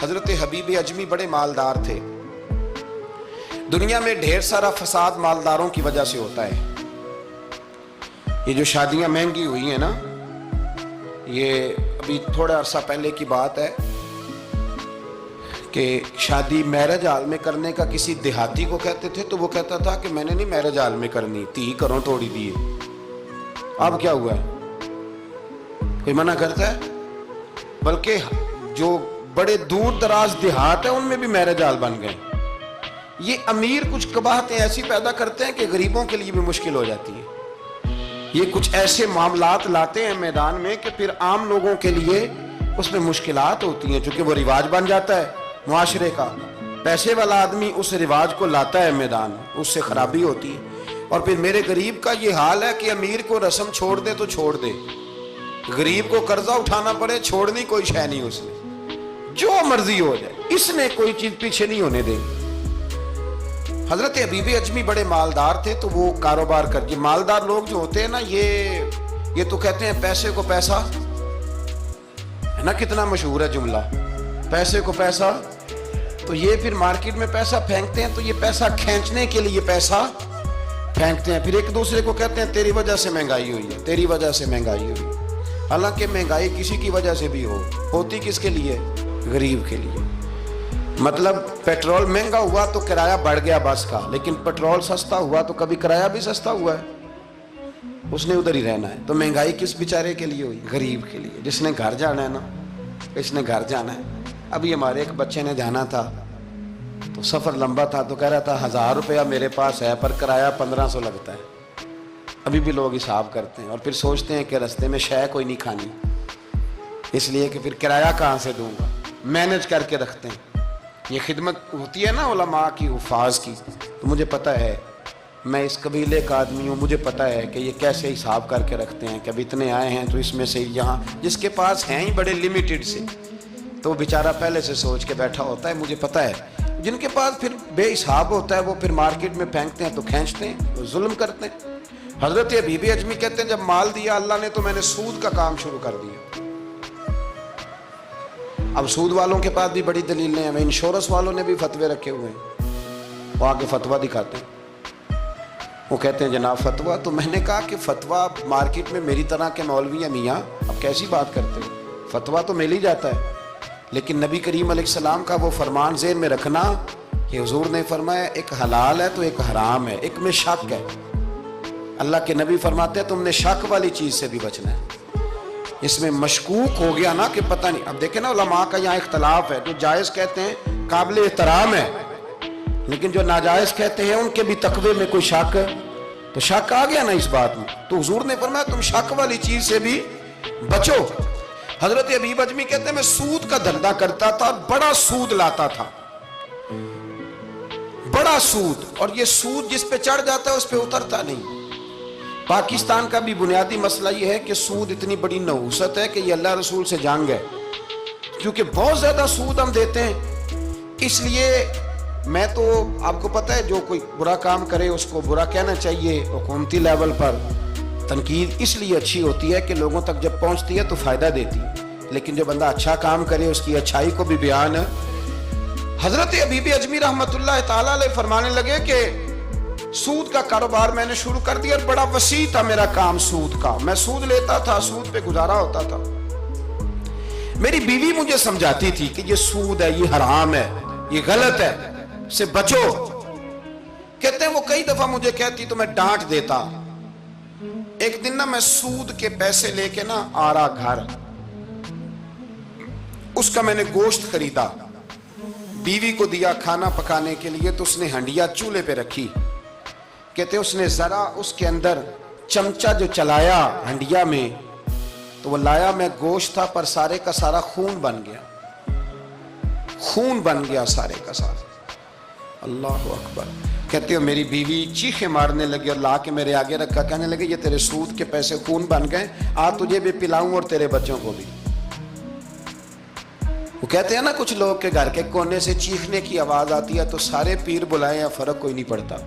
حضرت حبیب اجمی بڑے مالدار تھے، دنیا میں ڈھیر سارا فساد مالداروں کی وجہ سے ہوتا ہے۔ یہ جو شادیاں مہنگی ہوئی ہیں نا، یہ ابھی تھوڑا عرصہ پہلے کی بات ہے کہ شادی میرج ہال میں کرنے کا کسی دیہاتی کو کہتے تھے تو وہ کہتا تھا کہ میں نے نہیں میرج ہال میں کرنی، تھی کروں توڑی دیے۔ اب کیا ہوا ہے؟ کوئی منع کرتا ہے؟ بلکہ جو بڑے دور دراز دیہات ہیں ان میں بھی میرج ہال بن گئے۔ یہ امیر کچھ قباحتیں ایسی پیدا کرتے ہیں کہ غریبوں کے لیے بھی مشکل ہو جاتی ہے۔ یہ کچھ ایسے معاملات لاتے ہیں میدان میں کہ پھر عام لوگوں کے لیے اس میں مشکلات ہوتی ہیں، چونکہ وہ رواج بن جاتا ہے معاشرے کا۔ پیسے والا آدمی اس رواج کو لاتا ہے میدان، اس سے خرابی ہوتی ہے۔ اور پھر میرے غریب کا یہ حال ہے کہ امیر کو رسم چھوڑ دے تو چھوڑ دے، غریب کو قرضہ اٹھانا پڑے، چھوڑنی کوئی شے نہیں، اس نے جو مرضی ہو جائے، اس نے کوئی چیز پیچھے نہیں ہونے دے۔ حضرت حبیب اجمی بڑے مالدار تھے تو وہ کاروبار کر, یہ مالدار لوگ جو ہوتے ہیں نا یہ تو کہتے ہیں پیسے کو پیسہ ہے نا, کتنا مشہور ہے جملہ, پیسے کو پیسہ. تو یہ پھر مارکیٹ میں پیسہ پھینکتے ہیں, تو یہ پیسہ کھینچنے کے لیے پیسہ پھینکتے ہیں, پھر ایک دوسرے کو کہتے ہیں تیری وجہ سے مہنگائی ہوئی ہے, تیری وجہ سے مہنگائی ہوئی. حالانکہ مہنگائی کسی کی وجہ سے بھی ہوتی کس کے لیے؟ غریب کے لیے. مطلب پیٹرول مہنگا ہوا تو کرایہ بڑھ گیا بس کا, لیکن پیٹرول سستا ہوا تو کبھی کرایہ بھی سستا ہوا ہے, اس نے ادھر ہی رہنا ہے. تو مہنگائی کس بیچارے کے لیے ہوئی؟ غریب کے لیے, جس نے گھر جانا ہے نا, اس نے گھر جانا ہے. ابھی ہمارے ایک بچے نے جانا تھا تو سفر لمبا تھا, تو کہہ رہا تھا 1000 روپیہ میرے پاس ہے پر کرایہ 1500 لگتا ہے. ابھی بھی لوگ حساب کرتے ہیں اور پھر سوچتے ہیں کہ رستے میں شے کوئی نہیں کھانی, اس لیے کہ پھر کرایہ کہاں سے دوں گا, مینج کر کے رکھتے ہیں. یہ خدمت ہوتی ہے نا علماء کی, حفاظ کی. تو مجھے پتہ ہے, میں اس قبیلے کا آدمی ہوں, مجھے پتہ ہے کہ یہ کیسے حساب کر کے رکھتے ہیں کہ اب اتنے آئے ہیں تو اس میں سے یہاں جس کے پاس ہیں ہی بڑے لمیٹڈ سے, تو وہ بیچارہ پہلے سے سوچ کے بیٹھا ہوتا ہے. مجھے پتہ ہے جن کے پاس پھر بے حساب ہوتا ہے وہ پھر مارکیٹ میں پھینکتے ہیں تو کھینچتے ہیں, تو ظلم کرتے ہیں. حضرت حبیب اجمی کہتے ہیں جب مال دیا اللہ نے تو میں نے سود کا کام شروع کر دیا. اب سود والوں کے پاس بھی بڑی دلیلیں ہیں, انشورنس والوں نے بھی فتوے رکھے ہوئے ہیں, وہ آگے فتویٰ دکھاتے ہیں, وہ کہتے ہیں جناب فتویٰ. تو میں نے کہا کہ فتویٰ مارکیٹ میں میری طرح کے مولوی ہیں میاں, اب کیسی بات کرتے ہیں, فتویٰ تو مل ہی جاتا ہے. لیکن نبی کریم علیہ السلام کا وہ فرمان ذہن میں رکھنا کہ حضور نے فرمایا ایک حلال ہے تو ایک حرام ہے, ایک میں شک ہے. اللہ کے نبی فرماتے ہیں تم نے شک والی چیز سے بھی بچنا ہے. اس میں مشکوک ہو گیا نا کہ پتہ نہیں. اب دیکھیں نا علماء کا یہاں اختلاف ہے, جو جائز کہتے ہیں قابل احترام ہے, لیکن جو ناجائز کہتے ہیں ان کے بھی تقوی میں کوئی شک, تو شک آ گیا نا اس بات میں. تو حضور نے فرمایا تم شک والی چیز سے بھی بچو. حضرت حبیب اجمی کہتے ہیں میں سود کا دھندا کرتا تھا, بڑا سود لاتا تھا, بڑا سود, اور یہ سود جس پہ چڑھ جاتا ہے اس پہ اترتا نہیں. پاکستان کا بھی بنیادی مسئلہ یہ ہے کہ سود اتنی بڑی نحوست ہے کہ یہ اللہ رسول سے جنگ ہے, کیونکہ بہت زیادہ سود ہم دیتے ہیں. اس لیے میں تو آپ کو پتہ ہے جو کوئی برا کام کرے اس کو برا کہنا چاہیے. حکومتی لیول پر تنقید اس لیے اچھی ہوتی ہے کہ لوگوں تک جب پہنچتی ہے تو فائدہ دیتی ہے, لیکن جو بندہ اچھا کام کرے اس کی اچھائی کو بھی بیان. حضرت حبیب اجمی رحمت اللہ تعالیٰ علیہ فرمانے لگے کہ سود کا کاروبار میں نے شروع کر دیا, اور بڑا وسیع تھا میرا کام سود کا. میں سود لیتا تھا, سود پہ گزارا ہوتا تھا. میری بیوی مجھے سمجھاتی تھی کہ یہ سود ہے, یہ حرام ہے, یہ غلط ہے, سے بچو. کہتے ہیں وہ کئی دفعہ مجھے کہتی تو میں ڈانٹ دیتا. ایک دن نا میں سود کے پیسے لے کے نا آ رہا گھر, اس کا میں نے گوشت خریدا, بیوی کو دیا کھانا پکانے کے لیے, تو اس نے ہنڈیا چولہے پہ رکھی. کہتے اس نے ذرا اس کے اندر چمچہ جو چلایا ہنڈیا میں, تو وہ لایا میں گوشت تھا پر سارے کا سارا خون بن گیا, خون بن گیا سارے کا سارا. اللہ اکبر. کہتے ہو میری بیوی چیخیں مارنے لگی اور لا کے میرے آگے رکھا, کہنے لگے یہ تیرے سود کے پیسے خون بن گئے, آ تجھے بھی پلاؤں اور تیرے بچوں کو بھی. وہ کہتے ہیں نا کچھ لوگ کے گھر کے کونے سے چیخنے کی آواز آتی ہے تو سارے پیر بلائیں یا فرق کوئی نہیں پڑتا.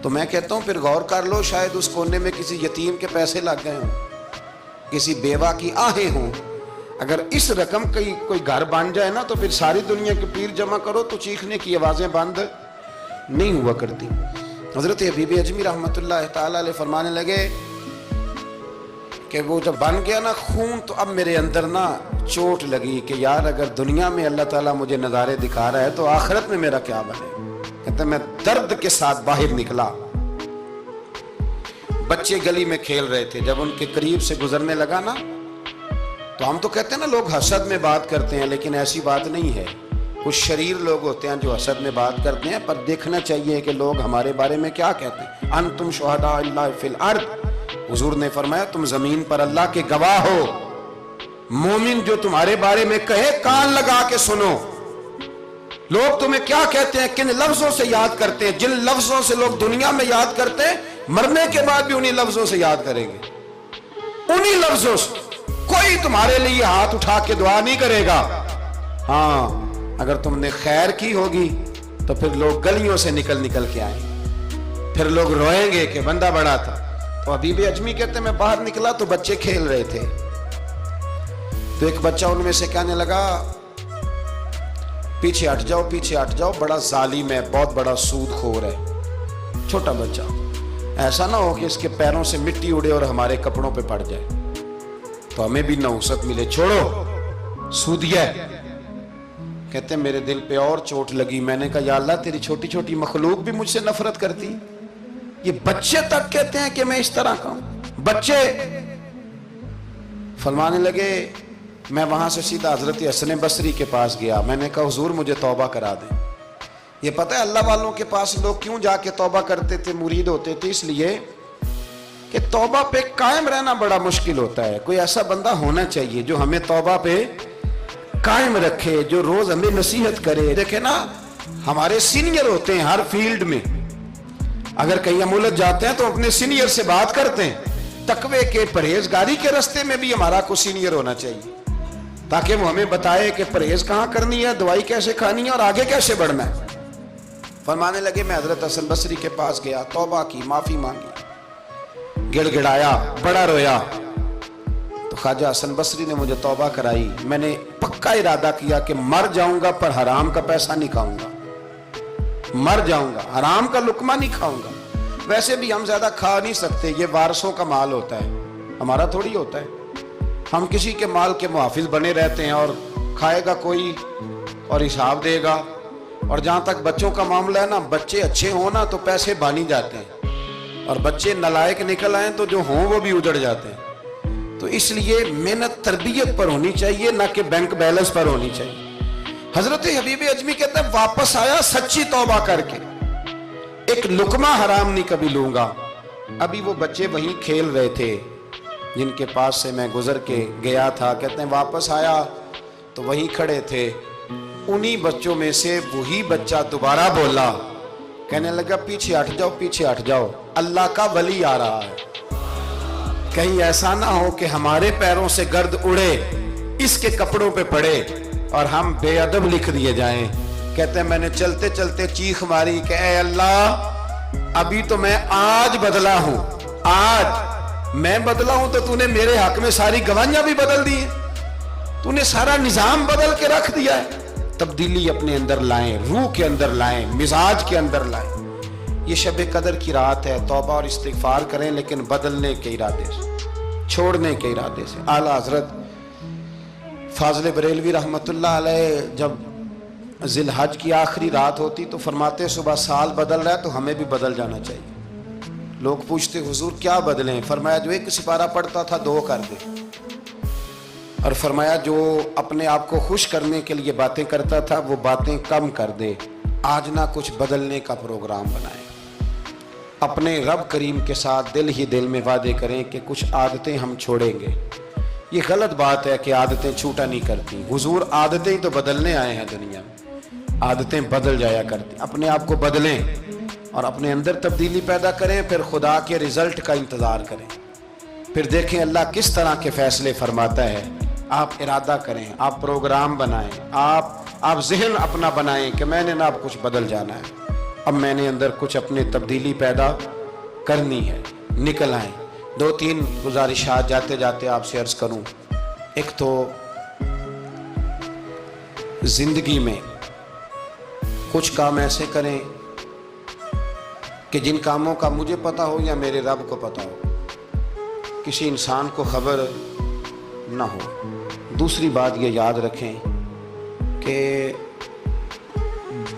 تو میں کہتا ہوں پھر غور کر لو, شاید اس کونے میں کسی یتیم کے پیسے لگ گئے ہوں, کسی بیوہ کی آہیں ہوں. اگر اس رقم کی کوئی گھر بن جائے نا تو پھر ساری دنیا کے پیر جمع کرو تو چیخنے کی آوازیں بند نہیں ہوا کرتی. حضرت حبیب اجمی رحمت اللہ تعالیٰ علیہ فرمانے لگے کہ وہ جب بن گیا نا خون, تو اب میرے اندر نا چوٹ لگی کہ یار اگر دنیا میں اللہ تعالیٰ مجھے نظارے دکھا رہا ہے تو آخرت میں میرا کیا بنے. کہتے میں درد کے ساتھ باہر نکلا. بچے گلی میں کھیل رہے تھے, جب ان کے قریب سے گزرنے لگا نا, تو ہم تو کہتے ہیں نا لوگ حسد میں بات کرتے ہیں, لیکن ایسی بات نہیں ہے. کچھ شریر لوگ ہوتے ہیں جو حسد میں بات کرتے ہیں, پر دیکھنا چاہیے کہ لوگ ہمارے بارے میں کیا کہتے ہیں. انتم شہداء اللہ فی الارض, حضور نے فرمایا تم زمین پر اللہ کے گواہ ہو. مومن جو تمہارے بارے میں کہے کان لگا کے سنو. لوگ تمہیں کیا کہتے ہیں, کن لفظوں سے یاد کرتے ہیں. جن لفظوں سے لوگ دنیا میں یاد کرتے ہیں, مرنے کے بعد بھی انہی لفظوں سے یاد کریں گے. انہی لفظوں سے. کوئی تمہارے لیے ہاتھ اٹھا کے دعا نہیں کرے گا. ہاں اگر تم نے خیر کی ہوگی تو پھر لوگ گلیوں سے نکل نکل کے آئیں، پھر لوگ روئیں گے کہ بندہ بڑا تھا۔ تو حبیب اجمی کہتے ہیں میں باہر نکلا تو بچے کھیل رہے تھے، تو ایک بچہ ان میں سے کہنے لگا پیچھے ہٹ جاؤ، پیچھے ہٹ جاؤ، بڑا ظالم ہے، بہت بڑا سود خور ہے۔ چھوٹا بچہ، ایسا نہ ہو کہ اس کے پیروں سے مٹی اڑے اور ہمارے کپڑوں پہ پڑ جائے تو ہمیں بھی نحوست ملے، چھوڑو سودیا ہے۔ کہتے ہیں میرے دل پہ اور چوٹ لگی، میں نے کہا یا اللہ تیری چھوٹی چھوٹی مخلوق بھی مجھ سے نفرت کرتی، یہ بچے تک کہتے ہیں کہ میں اس طرح کا ہوں۔ بچے فرمانے لگے، میں وہاں سے سیدھا حضرت حسن بصری کے پاس گیا، میں نے کہا حضور مجھے توبہ کرا دیں۔ یہ پتہ ہے اللہ والوں کے پاس لوگ کیوں جا کے توبہ کرتے تھے، مرید ہوتے تھے؟ اس لیے کہ توبہ پہ قائم رہنا بڑا مشکل ہوتا ہے۔ کوئی ایسا بندہ ہونا چاہیے جو ہمیں توبہ پہ قائم رکھے، جو روز ہمیں نصیحت کرے۔ دیکھیں نا، ہمارے سینئر ہوتے ہیں ہر فیلڈ میں، اگر کہیں ہم الجھ جاتے ہیں تو اپنے سینئر سے بات کرتے ہیں۔ تقوی کے پرہیزگاری کے راستے میں بھی ہمارا کوئی سینئر ہونا چاہیے تاکہ وہ ہمیں بتائے کہ پرہیز کہاں کرنی ہے، دوائی کیسے کھانی ہے اور آگے کیسے بڑھنا ہے۔ فرمانے لگے میں حضرت حسن بصری کے پاس گیا، توبہ کی، معافی مانگی، گڑ گڑایا، بڑا رویا، تو خواجہ حسن بصری نے مجھے توبہ کرائی۔ میں نے پکا ارادہ کیا کہ مر جاؤں گا پر حرام کا پیسہ نہیں کھاؤں گا، مر جاؤں گا حرام کا لقمہ نہیں کھاؤں گا۔ ویسے بھی ہم زیادہ کھا نہیں سکتے، یہ وارثوں کا مال ہوتا ہے، ہمارا تھوڑی ہوتا ہے۔ ہم کسی کے مال کے محافظ بنے رہتے ہیں، اور کھائے گا کوئی اور حساب دے گا۔ اور جہاں تک بچوں کا معاملہ ہے نا، بچے اچھے ہوں نا تو پیسے بانی جاتے ہیں، اور بچے نالائق نکل آئیں تو جو ہوں وہ بھی اجڑ جاتے ہیں۔ تو اس لیے محنت تربیت پر ہونی چاہیے، نہ کہ بینک بیلنس پر ہونی چاہیے۔ حضرت حبیب اجمی کہتے ہیں واپس آیا سچی توبہ کر کے، ایک لقمہ حرام نہیں کبھی لوں گا۔ ابھی وہ بچے وہیں کھیل رہے تھے جن کے پاس سے میں گزر کے گیا تھا۔ کہتے ہیں واپس آیا تو وہیں کھڑے تھے، انہی بچوں میں سے وہی بچہ دوبارہ بولا، کہنے لگا پیچھے ہٹ جاؤ، پیچھے ہٹ جاؤ، اللہ کا ولی آ رہا ہے، کہیں ایسا نہ ہو کہ ہمارے پیروں سے گرد اڑے، اس کے کپڑوں پہ پڑے اور ہم بے ادب لکھ دیے جائیں۔ کہتے ہیں میں نے چلتے چلتے چیخ ماری کہ اے اللہ، ابھی تو میں آج بدلا ہوں، آج میں بدلا ہوں تو تو نے میرے حق میں ساری گواہیاں بھی بدل دی ہیں، تو نے سارا نظام بدل کے رکھ دیا ہے۔ تبدیلی اپنے اندر لائیں، روح کے اندر لائیں، مزاج کے اندر لائیں۔ یہ شب قدر کی رات ہے، توبہ اور استغفار کریں، لیکن بدلنے کے ارادے سے، چھوڑنے کے ارادے سے۔ اعلیٰ حضرت فاضل بریلوی رحمت اللہ علیہ جب ذی الحج کی آخری رات ہوتی تو فرماتے صبح سال بدل رہا ہے تو ہمیں بھی بدل جانا چاہیے۔ لوگ پوچھتے حضور کیا بدلیں؟ فرمایا جو ایک سپارہ پڑھتا تھا 2 کر دے، اور فرمایا جو اپنے آپ کو خوش کرنے کے لیے باتیں کرتا تھا وہ باتیں کم کر دے۔ آج نہ کچھ بدلنے کا پروگرام بنائیں، اپنے رب کریم کے ساتھ دل ہی دل میں وعدے کریں کہ کچھ عادتیں ہم چھوڑیں گے۔ یہ غلط بات ہے کہ عادتیں چھوٹا نہیں کرتی، حضور عادتیں تو بدلنے آئے ہیں دنیا میں، عادتیں بدل جایا کرتی۔ اپنے آپ کو بدلیں اور اپنے اندر تبدیلی پیدا کریں، پھر خدا کے رزلٹ کا انتظار کریں، پھر دیکھیں اللہ کس طرح کے فیصلے فرماتا ہے۔ آپ ارادہ کریں، آپ پروگرام بنائیں، آپ ذہن اپنا بنائیں کہ میں نے نا اب کچھ بدل جانا ہے، اب میں نے اندر کچھ اپنے تبدیلی پیدا کرنی ہے، نکل آئیں۔ 2-3 گزارشات جاتے جاتے آپ سے عرض کروں۔ ایک تو زندگی میں کچھ کام ایسے کریں کہ جن کاموں کا مجھے پتا ہو یا میرے رب کو پتا ہو، کسی انسان کو خبر نہ ہو۔ دوسری بات یہ یاد رکھیں کہ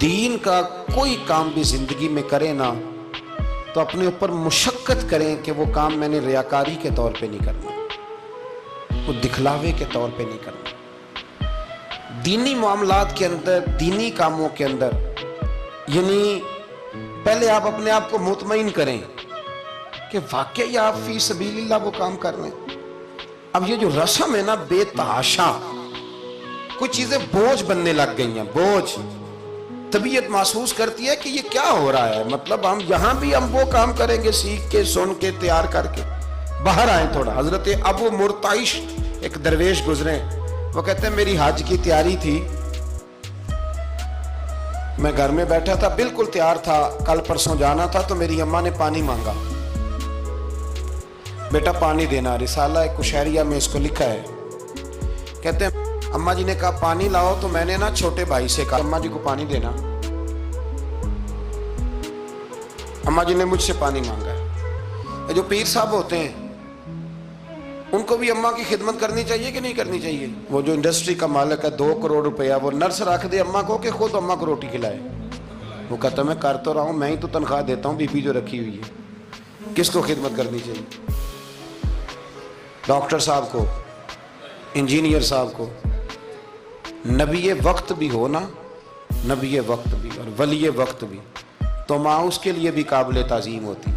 دین کا کوئی کام بھی زندگی میں کرے نا تو اپنے اوپر مشقت کریں کہ وہ کام میں نے ریاکاری کے طور پہ نہیں کرنا، وہ دکھلاوے کے طور پہ نہیں کرنا۔ دینی معاملات کے اندر، دینی کاموں کے اندر، یعنی پہلے آپ اپنے آپ کو مطمئن کریں کہ واقعی آپ فی سبیل اللہ وہ کام کر رہے ہیں۔ اب یہ جو رسم ہے نا بے تحاشا، کچھ چیزیں بوجھ بننے لگ گئی ہیں، بوجھ۔ طبیعت محسوس کرتی ہے کہ یہ کیا ہو رہا ہے، مطلب ہم یہاں بھی ہم وہ کام کریں گے سیکھ کے، سن کے، تیار کر کے۔ باہر آئیں تھوڑا۔ حضرت ابو مرتعش ایک درویش گزرے، وہ کہتے ہیں میری حج کی تیاری تھی، میں گھر میں بیٹھا تھا، بالکل تیار تھا، کل پرسوں جانا تھا، تو میری اماں نے پانی مانگا، بیٹا پانی دینا۔ رسالہ کشیریہ میں اس کو لکھا ہے، کہتے ہیں اماں جی نے کہا پانی لاؤ، تو میں نے نا چھوٹے بھائی سے کہا اماں جی کو پانی دینا۔ اماں جی نے مجھ سے پانی مانگا ہے۔ یہ جو پیر صاحب ہوتے ہیں ان کو بھی اماں کی خدمت کرنی چاہیے کہ نہیں کرنی چاہیے؟ وہ جو انڈسٹری کا مالک ہے 2 کروڑ روپیہ وہ نرس رکھ دے اماں کو کہ خود اماں کو روٹی کھلائے۔ وہ کہتا میں کر تو رہا ہوں، میں ہی تو تنخواہ دیتا ہوں، بی بی جو رکھی ہوئی ہے، کس کو خدمت کرنی چاہیے؟ ڈاکٹر صاحب کو، انجینئر صاحب کو، نبی وقت بھی ہو نا، نبی وقت بھی اور ولی وقت بھی، تو ماں اس کے لیے بھی قابل تعظیم ہوتی۔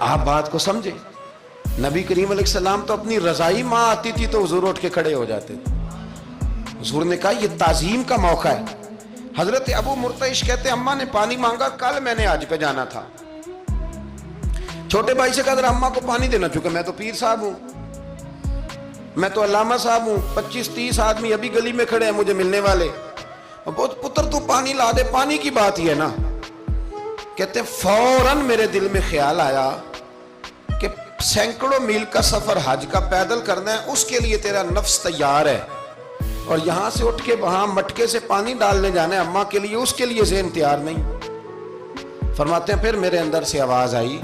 آپ بات کو سمجھے؟ نبی کریم علیہ السلام تو اپنی رضائی ماں آتی تھی تو حضور اٹھ کے کھڑے ہو جاتے تھے۔ حضور نے کہا یہ تعظیم کا موقع ہے۔ حضرت ابو مرتعش کہتے ہیں اماں نے پانی مانگا، کل میں نے حج پہ جانا تھا، چھوٹے بھائی سے کہا ذرا اماں کو پانی دینا، چونکہ میں تو پیر صاحب ہوں، میں تو علامہ صاحب ہوں، 25-30 آدمی ابھی گلی میں کھڑے ہیں مجھے ملنے والے، بہت پتر تو پانی لا دے، پانی کی بات ہی ہے نا۔ کہتے ہیں فوراً میرے دل میں خیال آیا کہ سینکڑوں میل کا سفر حج کا پیدل کرنا ہے، اس کے لیے تیرا نفس تیار ہے، اور یہاں سے اٹھ کے وہاں مٹکے سے پانی ڈالنے جانا ہے اماں کے لیے، اس کے لیے ذہن تیار نہیں۔ فرماتے ہیں پھر میرے اندر سے آواز آئی،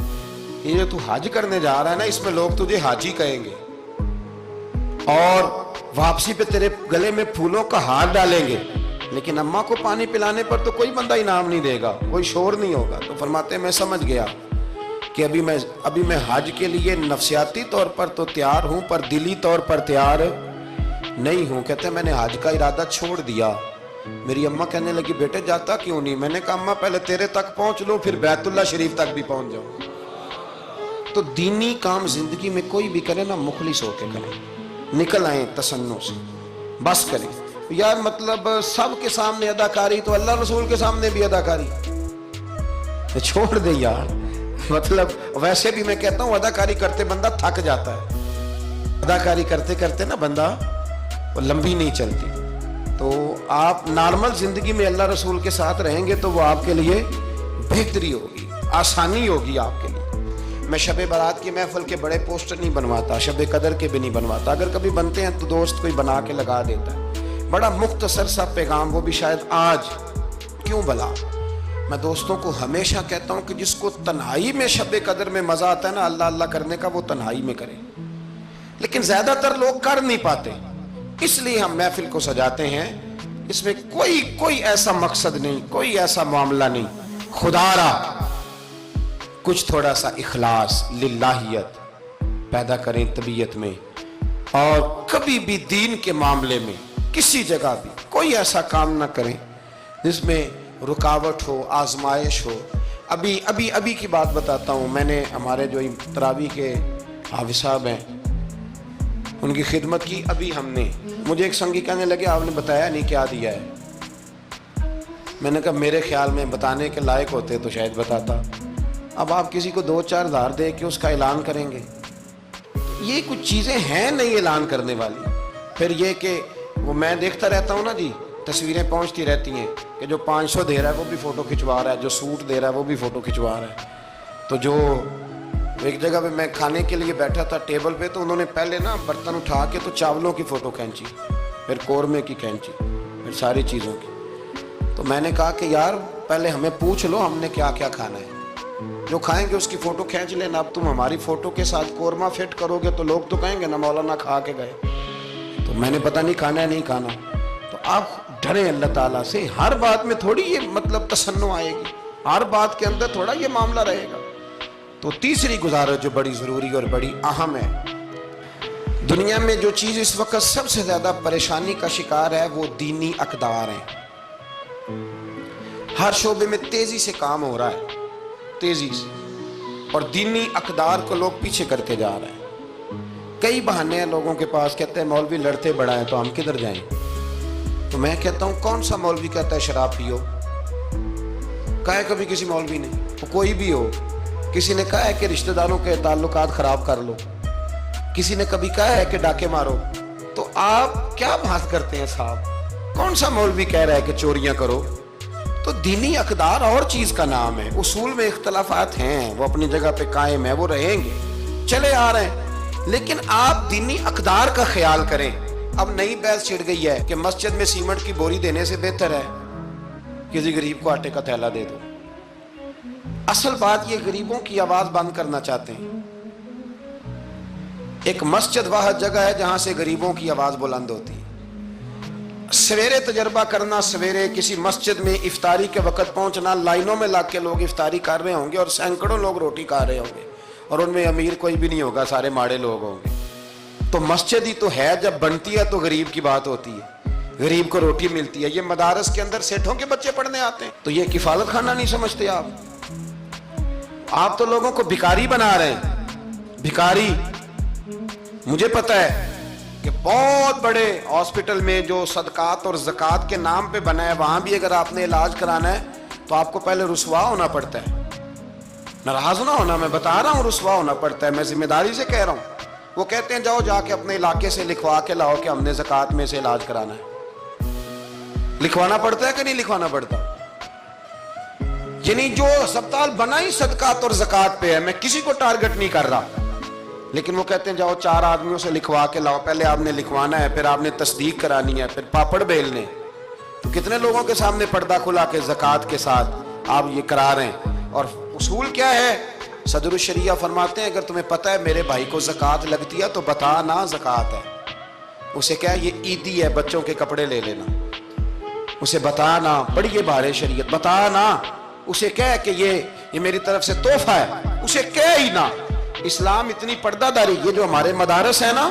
یہ تو حج کرنے جا رہا ہے نا، اس میں لوگ تجھے حاجی کہیں گے، اور واپسی پہ تیرے گلے میں پھولوں کا ہار ڈالیں گے، لیکن اماں کو پانی پلانے پر تو کوئی بندہ انعام نہیں دے گا، کوئی شور نہیں ہوگا۔ تو فرماتے ہیں میں سمجھ گیا کہ ابھی میں حج کے لیے نفسیاتی طور پر تو تیار ہوں پر دلی طور پر تیار نہیں ہوں۔ کہتے ہیں میں نے حج کا ارادہ چھوڑ دیا۔ میری اماں کہنے لگی بیٹے جاتا کیوں نہیں؟ میں نے کہا اماں پہلے تیرے تک پہنچ لو، پھر بیت اللہ شریف تک بھی پہنچ جاؤ۔ تو دینی کام زندگی میں کوئی بھی کرے نا، مخلص ہو کے کرے، نکل آئیں تصنع سے، بس کریں۔ یار مطلب سب کے سامنے اداکاری تو اللہ رسول کے سامنے بھی اداکاری چھوڑ دے یار۔ مطلب ویسے بھی میں کہتا ہوں اداکاری کرتے بندہ تھک جاتا ہے، اداکاری کرتے کرتے نا بندہ وہ لمبی نہیں چلتی۔ تو آپ نارمل زندگی میں اللہ رسول کے ساتھ رہیں گے تو وہ آپ کے لیے بہتری ہوگی، آسانی ہوگی آپ کے لیے۔ میں شب برات کی محفل کے بڑے پوسٹر نہیں بنواتا، شب قدر کے بھی نہیں بنواتا، اگر کبھی بنتے ہیں تو دوست کوئی بنا کے لگا دیتا ہے، بڑا مختصر سا پیغام، وہ بھی شاید آج کیوں بلا۔ میں دوستوں کو ہمیشہ کہتا ہوں کہ جس کو تنہائی میں شب قدر میں مزہ آتا ہے نا اللہ اللہ کرنے کا، وہ تنہائی میں کرے، لیکن زیادہ تر لوگ کر نہیں پاتے، اس لیے ہم محفل کو سجاتے ہیں۔ اس میں کوئی ایسا مقصد نہیں، کوئی ایسا معاملہ نہیں، خدا را کچھ تھوڑا سا اخلاص للہیت پیدا کریں طبیعت میں، اور کبھی بھی دین کے معاملے میں کسی جگہ بھی کوئی ایسا کام نہ کریں جس میں رکاوٹ ہو، آزمائش ہو۔ ابھی کی بات بتاتا ہوں، میں نے ہمارے جو تراویح کے حافظ صاحب ہیں ان کی خدمت کی۔ ابھی ہم نے، مجھے ایک سنگی کہنے لگے آپ نے بتایا نہیں کیا دیا ہے؟ میں نے کہا میرے خیال میں بتانے کے لائق ہوتے تو شاید بتاتا۔ اب آپ کسی کو 2-4 ہزار دے کے اس کا اعلان کریں گے، یہ کچھ چیزیں ہیں نہیں اعلان کرنے والی۔ پھر یہ کہ وہ میں دیکھتا رہتا ہوں نا جی، تصویریں پہنچتی رہتی ہیں کہ جو 500 دے رہا ہے وہ بھی فوٹو کھنچوا رہا ہے، جو سوٹ دے رہا ہے وہ بھی فوٹو کھنچوا رہا ہے۔ تو جو ایک جگہ پہ میں کھانے کے لیے بیٹھا تھا ٹیبل پہ، تو انہوں نے پہلے نا برتن اٹھا کے تو چاولوں کی فوٹو کھینچی، پھر قورمے کی کھینچی، پھر ساری چیزوں کی۔ تو میں نے کہا کہ یار پہلے ہمیں پوچھ لو ہم نے کیا کیا کھانا ہے، جو کھائیں گے اس کی فوٹو کھینچ لینا۔ اب تم ہماری فوٹو کے ساتھ قورمہ فٹ کرو گے تو لوگ تو کہیں گے نا مولانا کھا کے گئے، تو میں نے پتہ نہیں کھانا ہے نہیں کھانا۔ تو آپ ڈریں اللہ تعالیٰ سے، ہر بات میں تھوڑی یہ مطلب تصنع آئے گی، ہر بات کے اندر تھوڑا یہ معاملہ رہے گا۔ تو تیسری گزارش جو بڑی ضروری اور بڑی اہم ہے، دنیا میں جو چیز اس وقت سب سے زیادہ پریشانی کا شکار ہے وہ دینی اقدار ہیں۔ ہر شعبے میں تیزی سے کام ہو رہا ہے، تیزی سے، اور دینی اقدار کو لوگ پیچھے کرتے جا رہے ہیں۔ کئی بہانے ہیں لوگوں کے پاس، کہتے ہیں مولوی لڑتے بڑا ہے تو ہم کدھر جائیں؟ تو میں کہتا ہوں کون سا مولوی کہتا ہے شراب پیو؟ کہا ہے کبھی کسی مولوی نے؟ وہ کوئی بھی ہو، کسی نے کہا ہے کہ رشتہ داروں کے تعلقات خراب کر لو، کسی نے کبھی کہا ہے کہ ڈاکے مارو؟ تو آپ کیا بات کرتے ہیں صاحب؟ کون سا مولوی کہہ رہا ہے کہ چوریاں کرو؟ تو دینی اقدار اور چیز کا نام ہے. اصول میں اختلافات ہیں، وہ اپنی جگہ پہ قائم ہیں، وہ رہیں گے، چلے آ رہے ہیں، لیکن آپ دینی اقدار کا خیال کریں. اب نئی بحث چھڑ گئی ہے کہ مسجد میں سیمنٹ کی بوری دینے سے بہتر ہے کسی غریب کو آٹے کا تھیلا دے دو. اصل بات یہ غریبوں کی آواز بند کرنا چاہتے ہیں. ایک مسجد واحد جگہ ہے جہاں سے غریبوں کی آواز بلند ہوتی ہے. سویرے تجربہ کرنا، سویرے کسی مسجد میں افطاری کے وقت پہنچنا، لائنوں میں لگ کے لوگ افطاری کر رہے ہوں گے اور سینکڑوں لوگ روٹی کھا رہے ہوں گے اور ان میں امیر کوئی بھی نہیں ہوگا، سارے ماڑے لوگ ہوں گے. تو مسجد ہی تو ہے، جب بنتی ہے تو غریب کی بات ہوتی ہے، غریب کو روٹی ملتی ہے. یہ مدارس کے اندر سیٹھوں کے بچے پڑھنے آتے ہیں، تو یہ کفالت خانہ نہیں سمجھتے آپ تو لوگوں کو بھکاری بنا رہے ہیں. بھکاری مجھے پتہ ہے کہ بہت بڑے ہاسپٹل میں جو صدقات اور زکوٰۃ کے نام پہ بنا ہے، وہاں بھی اگر آپ نے علاج کرانا ہے تو آپ کو پہلے رسوا ہونا پڑتا ہے. ناراض نہ ہونا، میں بتا رہا ہوں رسوا ہونا پڑتا ہے، میں ذمہ داری سے کہہ رہا ہوں. وہ کہتے ہیں جاؤ جا کے اپنے علاقے سے لکھوا کے لاؤ کہ ہم نے زکوٰۃ میں سے علاج کرانا ہے. لکھوانا پڑتا ہے کہ نہیں لکھوانا پڑتا؟ یعنی جو ہسپتال بنا ہی صدقات اور زکوٰۃ پہ ہے، میں کسی کو ٹارگٹ نہیں کر رہا، لیکن وہ کہتے ہیں جاؤ 4 آدمیوں سے لکھوا کے لاؤ. پہلے آپ نے لکھوانا ہے، پھر آپ نے تصدیق کرانی ہے، پھر پاپڑ بیلنے. تو کتنے لوگوں کے سامنے پردہ کھلا کے زکوٰۃ کے ساتھ آپ یہ کرا رہے ہیں. اور اصول کیا ہے؟ صدر الشریعہ فرماتے ہیں اگر تمہیں پتہ ہے میرے بھائی کو زکوٰۃ لگتی ہے تو بتا نا زکوٰۃ ہے. اسے کیا یہ عیدی ہے، بچوں کے کپڑے لے لینا. اسے بتا نا، پڑھیے بارے شریعت، بتا نا. اسے کہہ کہ یہ میری طرف سے تحفہ ہے، اسے کہہ ہی نا. اسلام اتنی پردہ داری، یہ جو ہمارے مدارس ہیں نا،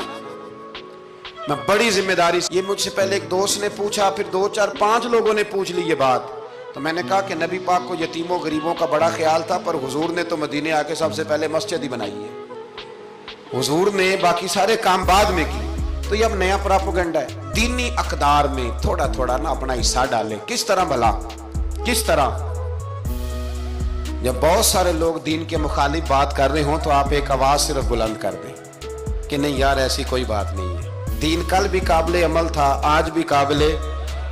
میں بڑی ذمہ داری سے، یہ مجھ سے پہلے ایک دوست نے پوچھا، پھر 2 4 5 لوگوں نے پوچھ لی یہ بات. تو میں نے کہا کہ نبی پاک کو یتیموں غریبوں کا بڑا خیال تھا، پر حضور نے تو مدینے آ کے سب سے پہلے مسجد ہی بنائی ہے. حضور نے باقی سارے کام بعد میں کی. تو یہ اب نیا پراپیگنڈا ہے. دینی اقدار میں تھوڑا تھوڑا نا اپنا حصہ ڈالیں. کس طرح بھلا؟ کس طرح؟ جب بہت سارے لوگ دین کے مخالف بات کر رہے ہوں تو آپ ایک آواز صرف بلند کر دیں کہ نہیں یار ایسی کوئی بات نہیں ہے. دین کل بھی قابل عمل تھا، آج بھی قابل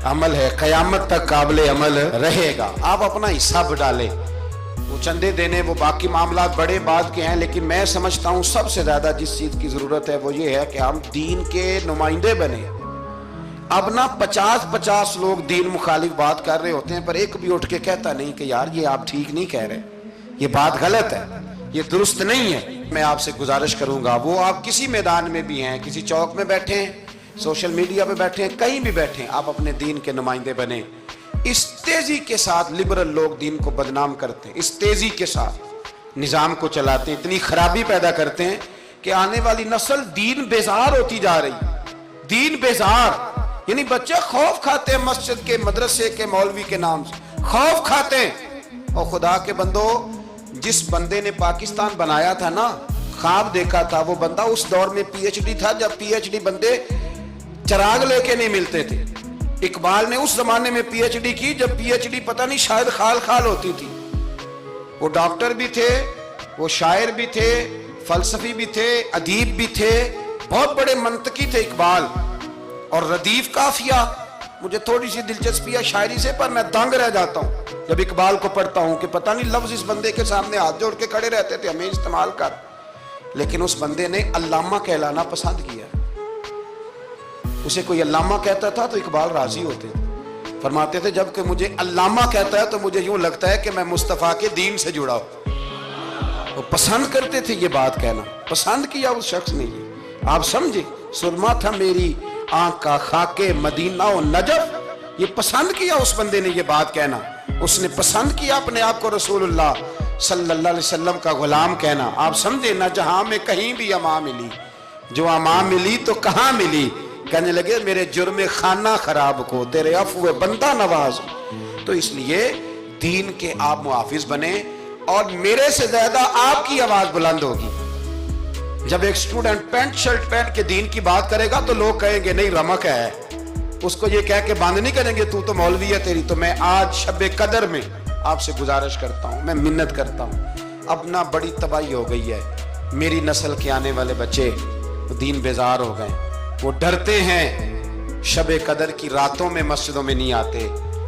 عمل ہے، قیامت تک قابل عمل رہے گا. آپ اپنا حصہ ڈالیں. وہ چندے دینے، وہ باقی معاملات بڑے بعد کے ہیں، لیکن میں سمجھتا ہوں سب سے زیادہ جس چیز کی ضرورت ہے وہ یہ ہے کہ ہم دین کے نمائندے بنیں. اب نہ 50 لوگ دین مخالف بات کر رہے ہوتے ہیں، پر ایک بھی اٹھ کے کہتا نہیں کہ یار یہ آپ ٹھیک نہیں کہہ رہے، یہ بات غلط ہے، یہ درست نہیں ہے. میں آپ سے گزارش کروں گا، وہ آپ کسی میدان میں بھی ہیں، کسی چوک میں بیٹھے ہیں، سوشل میڈیا پہ بیٹھے ہیں، کہیں بھی بیٹھے ہیں، آپ اپنے دین کے نمائندے بنیں. اس تیزی کے ساتھ لبرل لوگ دین کو بدنام کرتے ہیں، اس تیزی کے ساتھ نظام کو چلاتے ہیں، اتنی خرابی پیدا کرتے ہیں کہ آنے والی نسل دین بیزار ہوتی جا رہی. دین بیزار یعنی بچے خوف کھاتے ہیں مسجد کے، مدرسے کے، مولوی کے نام سے خوف کھاتے ہیں. اور خدا کے بندو، جس بندے نے پاکستان بنایا تھا نا، خواب دیکھا تھا، وہ بندہ اس دور میں پی ایچ ڈی تھا جب پی ایچ ڈی بندے چراغ لے کے نہیں ملتے تھے. اقبال نے اس زمانے میں پی ایچ ڈی کی جب پی ایچ ڈی پتہ نہیں شاید خال خال ہوتی تھی. وہ ڈاکٹر بھی تھے، وہ شاعر بھی تھے، فلسفی بھی تھے، ادیب بھی تھے، بہت بڑے منطقی تھے اقبال. اور ردیف قافیہ، مجھے تھوڑی سی دلچسپی ہے شاعری سے، پر میں دنگ رہ جاتا ہوں جب اقبال کو پڑھتا ہوں کہ پتہ نہیں لفظ اس بندے کے سامنے ہاتھ جوڑ کے کھڑے رہتے تھے، ہمیں استعمال کر. لیکن اس بندے نے علامہ کہلانا پسند کیا. اسے کوئی علامہ کہتا تھا تو اقبال راضی ہوتے تھے، فرماتے تھے جب کہ مجھے علامہ کہتا ہے تو مجھے یوں لگتا ہے کہ میں مصطفیٰ کے دین سے جڑا ہوں. وہ پسند کرتے تھے یہ بات کہنا، پسند کیا اس شخص نے. یہ آپ سمجھے، سرما تھا میری آنکھ کا خاک مدینہ و نجف، یہ پسند کیا اس بندے نے یہ بات کہنا. اس نے پسند کیا اپنے آپ کو رسول اللہ صلی اللہ علیہ وسلم کا غلام کہنا. آپ سمجھے نہ جہاں میں کہیں بھی اما ملی، جو اما ملی تو کہاں ملی. کہنے لگے میرے جرم خانہ خراب کو تیرے عفو بندہ نواز. تو اس لیے دین کے آپ محافظ بنیں، اور میرے سے زیادہ آپ کی آواز بلند ہوگی. جب ایک اسٹوڈنٹ پینٹ شرٹ پہن کے دین کی بات کرے گا تو لوگ کہیں گے نہیں رمق ہے، اس کو یہ کہہ کے بند نہیں کریں گے تو مولوی ہے تیری. تو میں آج شب قدر میں آپ سے گزارش کرتا ہوں، میں منت کرتا ہوں. اب نہ بڑی تباہی ہو گئی ہے، میری نسل کے آنے والے بچے دین بیزار ہو گئے، وہ ڈرتے ہیں، شب قدر کی راتوں میں مسجدوں میں نہیں آتے،